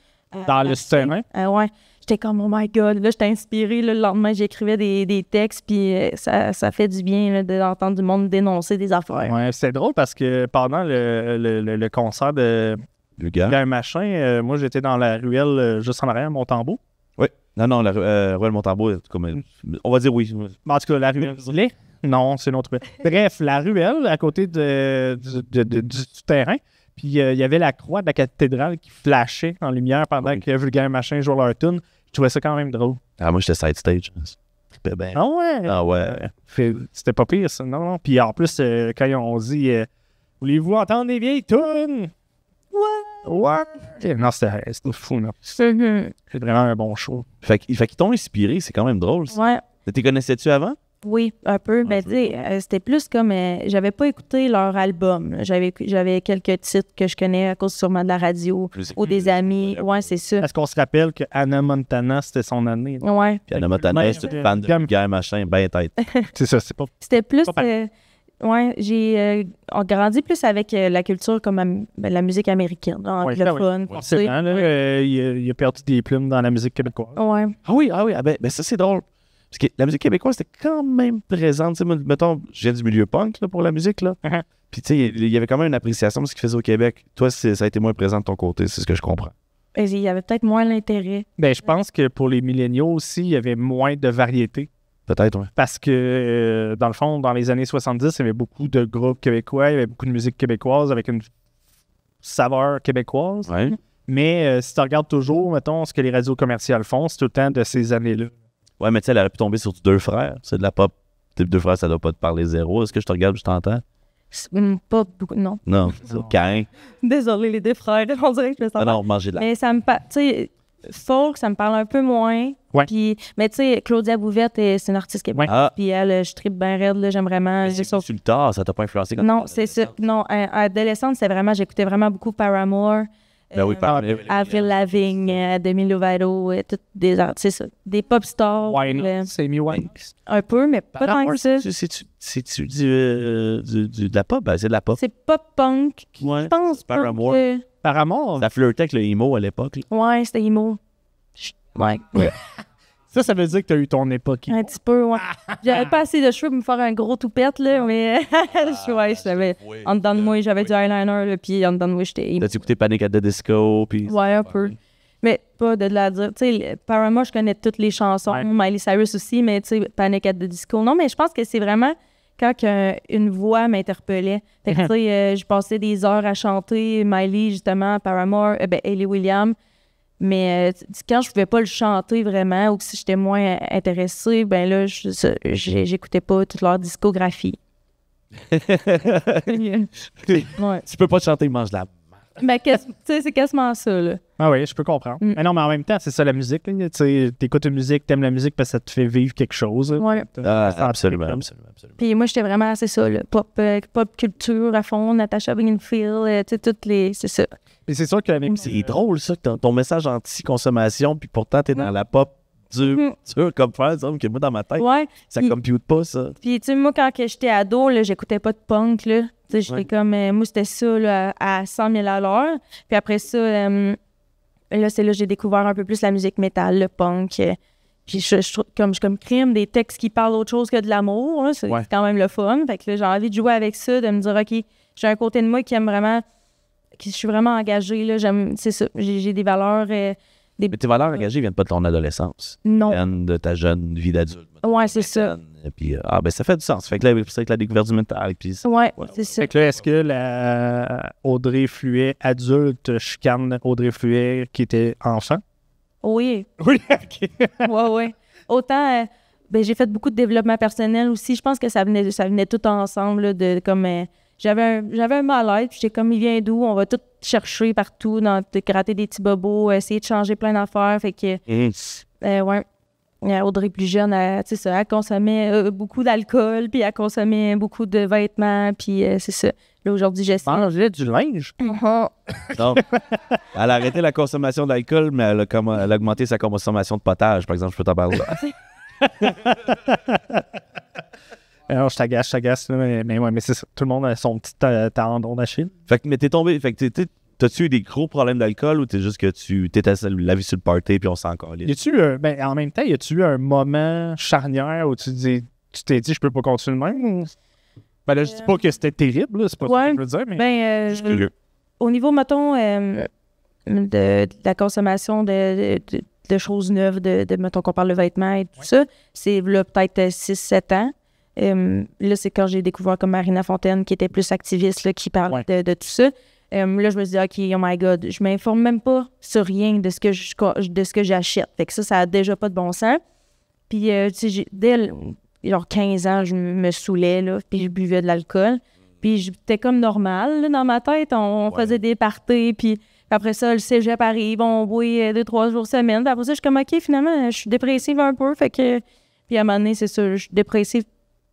Dans le souterrain? Ouais. J'étais comme, oh my God. Là, j'étais inspirée. Là, le lendemain, j'écrivais des textes, puis ça fait du bien là, d'entendre du monde dénoncer des affaires. Ouais, c'est drôle parce que pendant le concert de Vulgaire. Vulgaire Machin, moi, j'étais dans la ruelle juste en arrière, Montembeau. Oui. Non, la Royal Montembeau, on va dire oui. En tout cas, la ruelle du lait. Non, c'est une autre ruelle. Bref, la ruelle à côté du terrain. Puis il y avait la croix de la cathédrale qui flashait en lumière pendant que Vulgaire Machin jouait leur tune. Je trouvais ça quand même drôle. Ah, moi, j'étais side stage. C'était bien. Ah ouais? Ah ouais. C'était pas pire, ça. Non, non. Puis en plus, quand ils ont dit voulez-vous entendre des vieilles tunes? Ouais. Non, c'était fou, là. C'est vraiment un bon show. Fait qu'ils t'ont inspiré, c'est quand même drôle. Ça. Ouais. T'es connaissais-tu avant? Oui, un peu. Ben, tu sais, c'était plus comme... j'avais pas écouté leur album. J'avais quelques titres que je connais à cause sûrement de la radio ou des amis. Ouais, c'est ça. Est-ce qu'on se rappelle que Hannah Montana, c'était son année? Là? Ouais. Puis Anna Montana, c'est une fan de Vulgaire Machin, ben tête. C'est ça, c'est pas... C'était plus... Pas pareil. ouais, j'ai grandi plus avec la culture comme la musique américaine, là, Ouais, anglophone. tu sais. Forcément, là, il a perdu des plumes dans la musique québécoise. Ouais. Ah oui, ben ça c'est drôle. Parce que la musique québécoise était quand même présente. Tu sais, mettons, je viens du milieu punk là, pour la musique. Là. Puis tu sais, il y avait quand même une appréciation de ce qu'ils faisaient au Québec. Toi, ça a été moins présent de ton côté, c'est ce que je comprends. Il y avait peut-être moins l'intérêt. Ben, je pense que pour les milléniaux aussi, il y avait moins de variété. Peut-être, oui. Parce que, dans le fond, dans les années 70, il y avait beaucoup de groupes québécois, il y avait beaucoup de musique québécoise avec une saveur québécoise. Ouais. Mais si tu regardes toujours, mettons, ce que les radios commerciales font, c'est tout le temps de ces années-là. Ouais, mais tu sais, elle aurait pu tomber sur Deux Frères. C'est de la pop. Type Deux Frères, ça doit pas te parler zéro. Est-ce que je te regarde, je t'entends? Pas beaucoup, non. Non, c'est ça. Cain. Désolée, les deux frères, on dirait que je me sens Ah mal. non, manger de la. Mais ça me parle, tu sais, folk, ça me parle un peu moins. Ouais. Puis, mais tu sais, Claudia Bouvette, c'est une artiste québécoise. Ah, Puis elle, je tripe bien raide, là, j'aime vraiment. c'est sur le tard, ça t'a pas influencé quand Non, c'est ça. Non, adolescente, c'est vraiment, j'écoutais vraiment beaucoup Paramore. Ben oui, Avril Lavigne, Demi Lovato, toutes des artistes, c'est ça. Des pop stars. Wine, c'est Amy Winehouse. Un peu, mais pas tant que ça. C'est-tu de la pop? Ben, c'est de la pop. C'est pop punk. Ouais. Je pense pas Paramore. que... Paramore, Ça flirtait avec le emo à l'époque. là. Ouais, c'était emo. Ouais. ça veut dire que tu as eu ton époque. Un petit peu, ouais. J'avais pas assez de cheveux pour me faire un gros toupette, là, mais ouais, j'avais... En dedans de moi, j'avais du eyeliner, là, puis en dedans de moi, j'étais emo. T'as-tu écouté Panic at the Disco? Puis... Ouais, un peu. Mais pas de la dire. Tu sais, Paramore, je connais toutes les chansons. Ouais. Miley Cyrus aussi, mais tu sais, Panic at the Disco. Non, mais je pense que c'est vraiment quand une voix m'interpellait. Fait que, tu sais, je passais des heures à chanter Miley, justement, Paramore, Hayley Williams. Mais quand je pouvais pas le chanter vraiment ou que si j'étais moins intéressée, ben là, j'écoutais pas toute leur discographie. Ouais. Tu peux pas te chanter, mange de la... Ben, tu sais, c'est quasiment ça, là. Ah oui, je peux comprendre. Mais non, mais en même temps, c'est ça la musique. Tu sais, t'écoutes une musique, t'aimes la musique parce que ça te fait vivre quelque chose. Ouais. Absolument. Puis moi, j'étais vraiment, c'est ça, là, pop culture à fond, Natasha Bedingfield, tu sais, toutes les... C'est ça. Et c'est sûr que même C'est drôle, ça, que ton message anti-consommation, puis pourtant, t'es dans la pop dure comme faire, ça, que moi, dans ma tête, Ouais. ça compute pas, ça. Puis, tu sais, moi, quand j'étais ado, là, j'écoutais pas de punk, là. Tu sais, j'étais comme... moi, c'était ça, là, à 100 000 à l'heure. Puis après ça, là, c'est là que j'ai découvert un peu plus la musique métal, le punk. Puis je trouve comme crime, des textes qui parlent d'autre chose que de l'amour. Hein, c'est quand même le fun. Fait que là, j'ai envie de jouer avec ça, de me dire, OK, j'ai un côté de moi qui aime vraiment... Je suis vraiment engagée, là. C'est ça. J'ai des valeurs... Mais tes valeurs engagées viennent pas de ton adolescence. Non. Ils viennent de ta jeune vie d'adulte. Ouais, c'est ça. Et puis, ben ça fait du sens. Fait que là, c'est avec la découverte du métal. Puis, Ouais, c'est ça. Fait que là, est-ce que la Audrey Fluet adulte chicane Audrey Fluet qui était enfant? Oui. Oui, OK. Ouais. Autant, ben, j'ai fait beaucoup de développement personnel aussi. Je pense que ça venait tout ensemble, là, de comme... j'avais un mal-être, puis j'étais comme, il vient d'où? On va tout chercher partout, de gratter des petits bobos, essayer de changer plein d'affaires. Fait que, ouais. Audrey, plus jeune, tu sais ça, elle consommait beaucoup d'alcool, puis elle consommait beaucoup de vêtements, puis c'est ça. Là, aujourd'hui, j'essaie. Mangeait du linge? Donc, elle a arrêté la consommation d'alcool, mais elle a augmenté sa consommation de potage, par exemple. Je peux t'en parler. Alors, je t'agace, là, mais ouais, mais c'est ça. Tout le monde a son petit tendon d'Achille. Fait que, mais t'es tombé. Fait que t'as-tu eu des gros problèmes d'alcool ou t'es juste que t'étais la vie sur le party puis on s'en calait? Ben, en même temps, y a-tu eu un moment charnière où tu t'es dit, je peux pas continuer de même? Ben là, je dis pas que c'était terrible, là, c'est pas ça que je veux dire, mais... Ben, au niveau, mettons, de la consommation de choses neuves, mettons qu'on parle de vêtements et tout ça, c'est là peut-être 6-7 ans. Là, c'est quand j'ai découvert comme Marina Fontaine, qui était plus activiste, là, qui parlait de tout ça. Là, je me suis dit, OK, oh my God, je m'informe même pas sur rien de ce que j'achète. Fait que ça a déjà pas de bon sens. Puis, tu sais, dès genre 15 ans, je me saoulais, là, puis je buvais de l'alcool. Puis, j'étais comme normal, là, dans ma tête. On faisait des parties, puis après ça, le cégep arrive, on boit 2-3 jours semaine. Puis après ça, je suis comme, OK, finalement, je suis dépressive un peu. Fait que, puis à un moment donné, c'est ça, je suis dépressive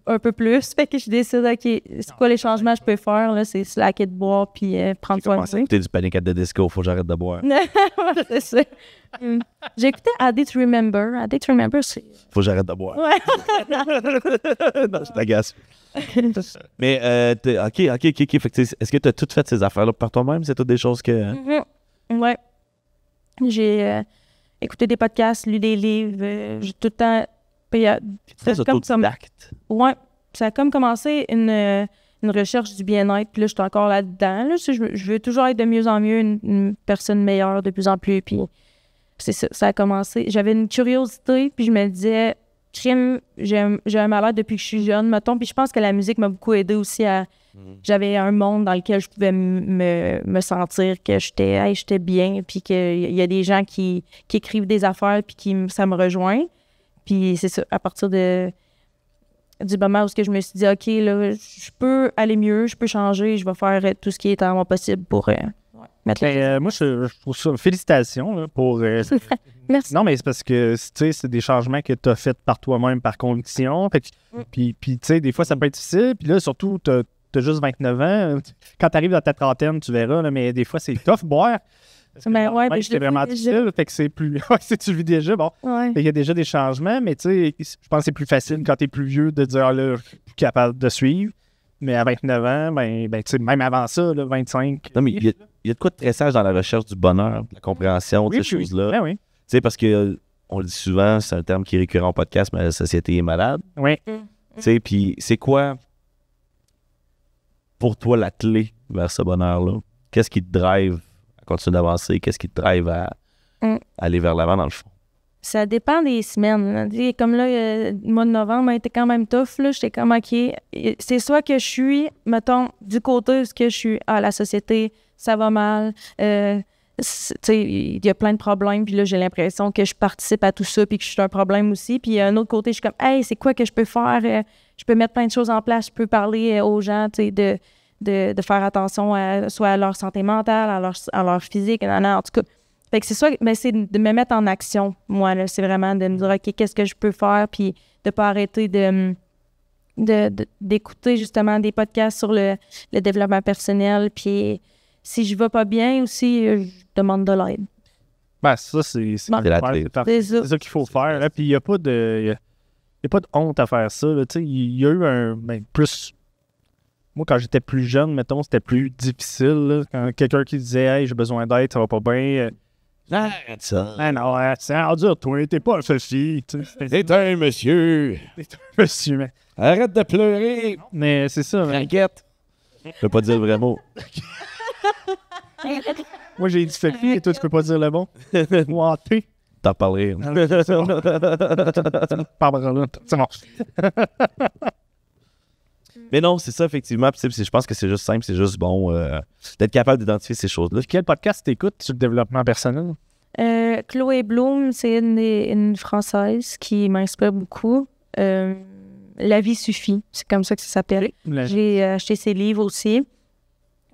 un peu plus. Fait que je décide, OK, c'est quoi les changements que je peux faire, là? C'est slacker de boire, puis prendre soin de ça. T'es du Panic! At the Disco, faut que j'arrête de boire. C'est ça. J'ai écouté A Day to Remember. A Day to Remember, c'est... Faut que j'arrête de boire. Ouais. Non, je t'agace. Mais, OK. Fait que, est-ce que t'as toutes fait ces affaires-là par toi-même? C'est toutes des choses que... Ouais. J'ai écouté des podcasts, lu des livres. J'ai tout le temps... Très autodidacte. Ouais. Ça a comme commencé une recherche du bien-être. Puis là, je suis encore là-dedans. Là. Je veux toujours être de mieux en mieux une personne meilleure de plus en plus. Puis c'est ça. Ça a commencé. J'avais une curiosité. Puis je me disais, crime, j'ai un malheur depuis que je suis jeune, mettons. Puis je pense que la musique m'a beaucoup aidé aussi à... J'avais un monde dans lequel je pouvais me sentir que j'étais bien. Puis qu'il y a des gens qui écrivent des affaires. Puis ça me rejoint. Puis c'est ça, à partir du moment où je me suis dit, OK, là, je peux aller mieux, je peux changer, je vais faire tout ce qui est en moi possible pour mettre les... Moi, je trouve ça... Félicitations là, pour... Merci. Non, mais c'est parce que, tu sais, c'est des changements que tu as faits par toi-même, par conviction. Puis, tu sais, des fois, ça peut être difficile. Puis là, surtout, t'as juste 29 ans. Quand tu arrives dans ta trentaine, tu verras, là, mais des fois, c'est tough boire. C'était vraiment difficile, fait que c'est plus... si tu le vis déjà, bon, il y a déjà des changements, mais tu sais, je pense que c'est plus facile quand t'es plus vieux de dire, là, je suis plus capable de suivre, mais à 29 ans, ben tu sais, même avant ça, là, 25... Non, mais il y a de quoi de très sage dans la recherche du bonheur, de la compréhension de ces choses-là. Ben oui. Tu sais, parce que, on le dit souvent, c'est un terme qui est récurrent au podcast, mais la société est malade. Oui. Tu sais, puis c'est quoi, pour toi, la clé vers ce bonheur-là? Qu'est-ce qui te drive à continuer d'avancer? Qu'est-ce qui te drive à aller vers l'avant, dans le fond? Ça dépend des semaines. Comme là, le mois de novembre a été quand même tough. Là. J'étais comme, OK, c'est soit que je suis, mettons, du côté où je suis, la société, ça va mal. Il y a plein de problèmes. Puis là, j'ai l'impression que je participe à tout ça puis que je suis un problème aussi. Puis un autre côté, je suis comme, hey, c'est quoi que je peux faire? Je peux mettre plein de choses en place. Je peux parler aux gens, de de faire attention soit à leur santé mentale, à leur physique, en tout cas. Fait que c'est ça, mais c'est de me mettre en action, moi, là. C'est vraiment de me dire, OK, qu'est-ce que je peux faire, puis de pas arrêter d'écouter justement des podcasts sur le développement personnel, puis si je vais pas bien aussi, je demande de l'aide. Ben, ça, c'est la clé. C'est ça. C'est ça qu'il faut faire. Là. Puis il n'y a pas de honte à faire ça. Là. Il y a eu plus... Moi, quand j'étais plus jeune, mettons, c'était plus difficile. Là. Quand quelqu'un qui disait « Hey, j'ai besoin d'aide, ça va pas bien. Arrête ça. Ah non, c'est endure, toi, t'es pas ceci. C'est un monsieur. Monsieur, mais... Arrête de pleurer. Mais c'est ça. Mais... T'inquiète. Je peux pas dire le vrai mot. Moi, j'ai dit Sophie et toi, tu peux pas dire le bon. Wanté. T'en parlerai. C'est bon. Mais non, c'est ça, effectivement. Puis, je pense que c'est juste simple, c'est juste bon d'être capable d'identifier ces choses-là. Quel podcast t'écoutes sur le développement personnel? Chloé Bloom, c'est une Française qui m'inspire beaucoup. La vie suffit, c'est comme ça que ça s'appelle. J'ai acheté ses livres aussi.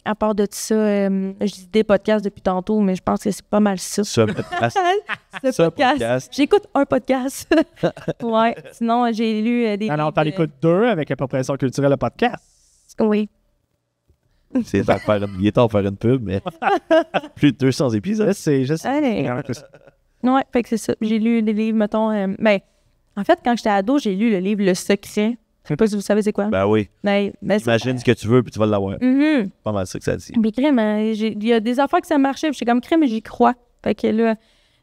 À part de ça, je dis des podcasts depuis tantôt, mais je pense que c'est pas mal ça. Ce podcast. Ce podcast. J'écoute un podcast. Ouais. Sinon, j'ai lu des. Alors, t'en écoutes 2 avec Appropriation culturelle, le podcast. Oui. Il est temps de faire une pub, mais plus de 200 épisodes. C'est juste. Allez. Ouais, fait que c'est ça. J'ai lu des livres, mettons. En fait, quand j'étais ado, j'ai lu le livre Le Secret. Je sais pas si vous savez c'est quoi. Ben oui. Mais Imagine ce que tu veux, puis tu vas l'avoir. Mm-hmm. Pas mal ça que ça dit. Mais crème, il y a des affaires que ça marchait, puis j'étais comme crème, j'y crois. Fait que là,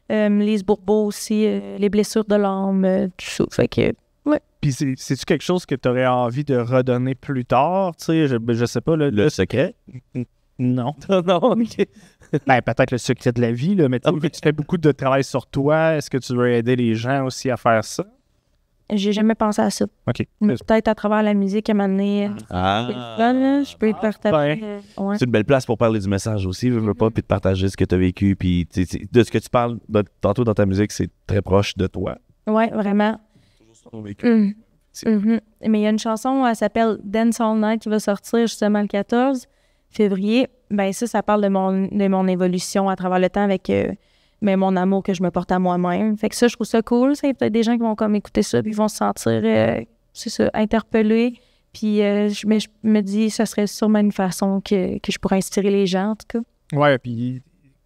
les Bourbeaux aussi, les blessures de l'âme, tout ça. Fait que, ouais. Puis c'est-tu quelque chose que tu aurais envie de redonner plus tard? Tu sais, je sais pas. Le secret? Non. Non, OK. Ben, peut-être le secret de la vie, là, mais tu fais beaucoup de travail sur toi. Est-ce que tu veux aider les gens aussi à faire ça? J'ai jamais pensé à ça. OK. Mais peut-être à travers la musique, à m'amener. Je peux te partager. Ouais. C'est une belle place pour parler du message aussi, veux pas, puis de partager ce que tu as vécu, puis de ce que tu parles tantôt dans ta musique, c'est très proche de toi. Ouais, vraiment. Mais il y a une chanson, elle s'appelle Dance All Night qui va sortir justement le 14 février. Ben ça parle de mon évolution à travers le temps avec mon amour que je me porte à moi-même. Fait que ça, je trouve ça cool. Il y a peut-être des gens qui vont comme écouter ça puis ils vont se sentir, interpellés. Puis je me dis, ça serait sûrement une façon que je pourrais inspirer les gens, en tout cas. Ouais, puis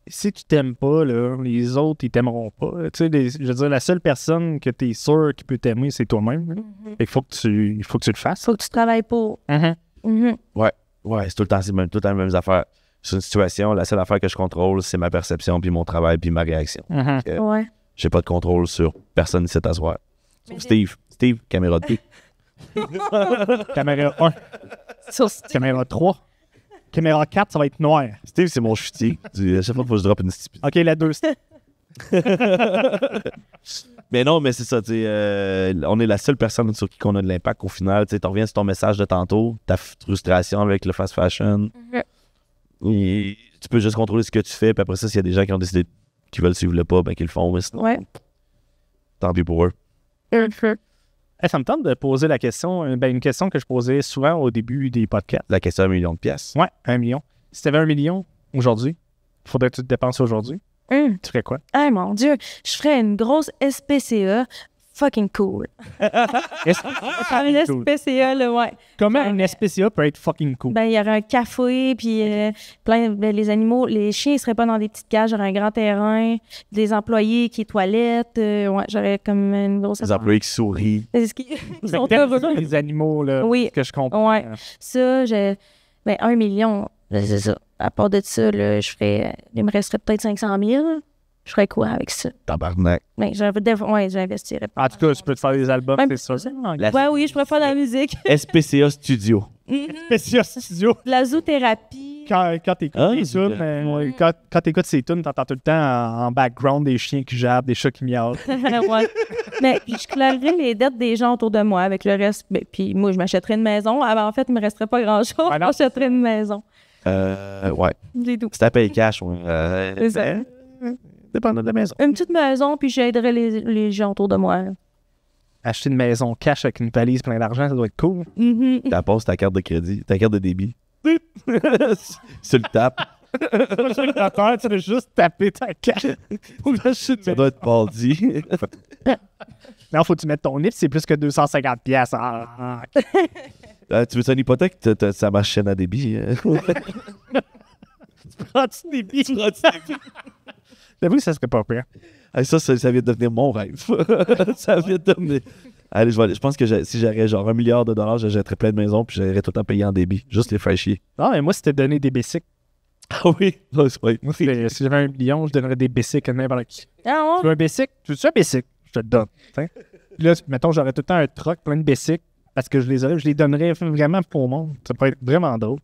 si tu t'aimes pas, là, les autres, ils t'aimeront pas. Tu sais, je veux dire, la seule personne que tu es sûr qui peut t'aimer, c'est toi-même. Il faut que tu le fasses. Faut que tu travailles pour. Ouais, c'est tout le temps les mêmes affaires. Sur une situation, la seule affaire que je contrôle, c'est ma perception, puis mon travail, puis ma réaction. Ouais. J'ai pas de contrôle sur personne ici à soir. Sauf Steve. Steve, caméra 2. Caméra 1. Caméra 3. Caméra 4, ça va être noir. Steve, c'est mon chutier. À chaque fois, il faut que je drop une stupide. OK, la 2. Mais non, mais c'est ça, tu sais, on est la seule personne sur qui on a de l'impact au final. Tu sais, reviens sur ton message de tantôt, ta frustration avec le fast fashion. Et tu peux juste contrôler ce que tu fais, puis après ça, s'il y a des gens qui ont décidé qu'ils veulent suivre le pas, ben qu'ils le font. Mais sinon, tant pis pour eux. Ça me tente de poser la question, une question que je posais souvent au début des podcasts. La question à $1 million. Ouais, 1 million. Si tu avais 1 million aujourd'hui, faudrait que tu te dépenses aujourd'hui. Tu ferais quoi? Ah mon Dieu, je ferais une grosse SPCA fucking cool. Une SPCA, là, ouais. Comment une SPCA peut être fucking cool? Ben, il y aurait un café, puis les animaux, les chiens, ils seraient pas dans des petites cages, j'aurais un grand terrain, des employés qui toilettent, ouais, j'aurais comme une grosse... Des employés qui sourient. Qui sont heureux. Les animaux, là, oui. que je comprends. Ouais, ça, 1 million, c'est ça. À part de ça, là, il me resterait peut-être 500 000. Je ferais quoi avec ça? Tabarnak. Ben, j'investirais. En tout cas, tu peux te faire des albums, c'est sûr. Oui, je pourrais faire de la musique. SPCA Studio. SPCA Studio. De la zoothérapie. Quand t'écoutes ces tunes, quand t'écoutes ces tunes, t'entends tout le temps en background des chiens qui jappent, des chats qui miaulent. Ouais. Mais puis je clarerais les dettes des gens autour de moi avec le reste. Puis moi, je m'achèterais une maison. En fait, il me resterait pas grand-chose. Je m'achèterais une maison. Ouais. C'est tout. Si t'as payé cash, c'est ça. Dépendant de la maison. Une petite maison, puis j'aiderais les gens autour de moi. Acheter une maison cash avec une valise plein d'argent, ça doit être cool. T'as ta carte de crédit, ta carte de débit. Sur le tape. Tu vas juste taper ta carte. Ça doit être baldi. Non, faut que tu mettes ton nip, c'est plus que 250 pièces. Tu veux une hypothèque? Ça ma chaîne à débit. Prends-tu des billes? J'avoue que ça serait pas pire. Hey, ça vient de devenir mon rêve. Ça vient de devenir... Allez, je pense que si j'aurais genre $1 milliard, j'achèterais plein de maisons puis j'aurais tout le temps payé en débit. Juste les faire chier. Non, mais moi, c'était donner des basics. Ah oui? Oui. Moi, si j'avais $1 million, je donnerais des basics à n'importe qui. Ah Tu veux un basic? Tu veux un basic? Je te le donne. T'sais. Puis là, mettons, j'aurais tout le temps un truck plein de basics parce que je les donnerais vraiment pour le monde. Ça pourrait être vraiment drôle.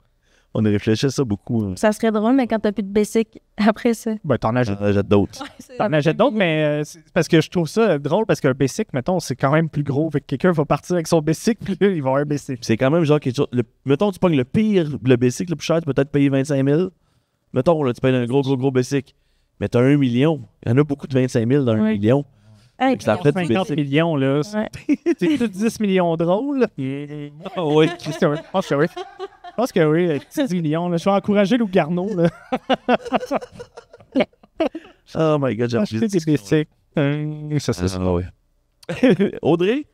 On a réfléchi à ça beaucoup. Ça serait drôle, mais quand t'as plus de basic après ça. Ben, t'en achètes. J'en achète d'autres. T'en achètes d'autres, mais c'est parce que je trouve ça drôle parce qu'un basic, mettons, c'est quand même plus gros. Fait que quelqu'un va partir avec son basic, puis là, il va avoir un basic. C'est quand même genre quelque chose... mettons, tu pognes le pire, le basic le plus cher, tu peux peut-être payer 25 000. Mettons, là, tu payes un gros basic. Mais t'as 1 million. Il y en a beaucoup de 25 000 dans 1 million. Hey, Fait que ça fait du 50 basic. millions, là. Ouais. C'est tout 10 millions drôles. Ah oui. Je pense que oui. Je pense que oui, 10 millions. Là. Je vais encourager Lou Garneau. Là. Oh my God, j'ai Acheter envie des basics. Ça, c'est ça. Ah oui. Audrey,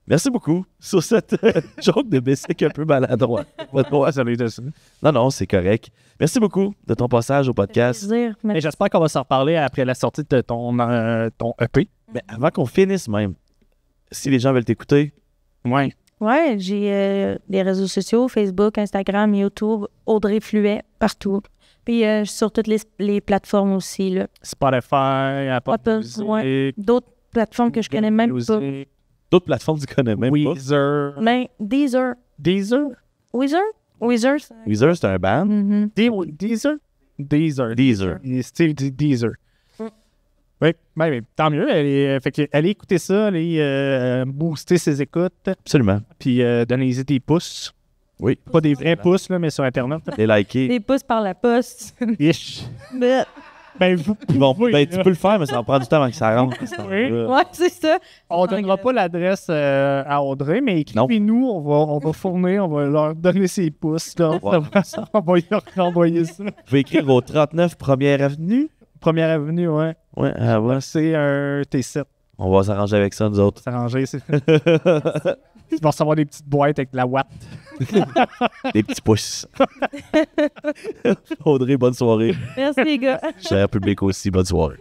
merci beaucoup sur cette joke de basic un peu maladroit. Non, c'est correct. Merci beaucoup de ton passage au podcast. plaisir. Et j'espère qu'on va s'en reparler après la sortie de ton EP. Mais avant qu'on finisse même, si les gens veulent t'écouter, Ouais. Ouais, j'ai des réseaux sociaux, Facebook, Instagram, YouTube, Audrey Fluet, partout. Puis je suis sur toutes les plateformes aussi, là. Spotify, Apple Apple, Music, ouais. D'autres plateformes que je connais même pas. d'autres plateformes, tu connais même pas. Weezer. Mais Deezer. Deezer? Weezer? Weezer? Weezer, c'est un band. Mhm. Deezer? Deezer. Deezer. Steve dit Deezer. Oui, mais tant mieux. Allez écouter ça, allez booster ses écoutes, Absolument. puis donnez-y des pouces. Oui. Pas des vrais pouces, là, mais sur Internet. Les liker. Des pouces par la poste. Ish. Ouais, Ben, vous Ils vont, pouvez, ben, tu là. peux le faire, mais ça va prendre du temps avant que ça rentre. Oui. c'est ça. On ne donnera pas l'adresse à Audrey, mais écrivez-nous, on va fournir, on va leur donner ses pouces. Là. Ouais. On va leur renvoyer ça. Vous pouvez écrire au 39 Première Avenue. Première avenue, ouais. Ouais, ah ouais. C'est un T7. On va s'arranger avec ça, nous autres. C'est arrangé, c'est fait. Tu vas recevoir des petites boîtes avec de la Watt. Des petits pouces. Audrey, bonne soirée. Merci, les gars. Cher public aussi, bonne soirée.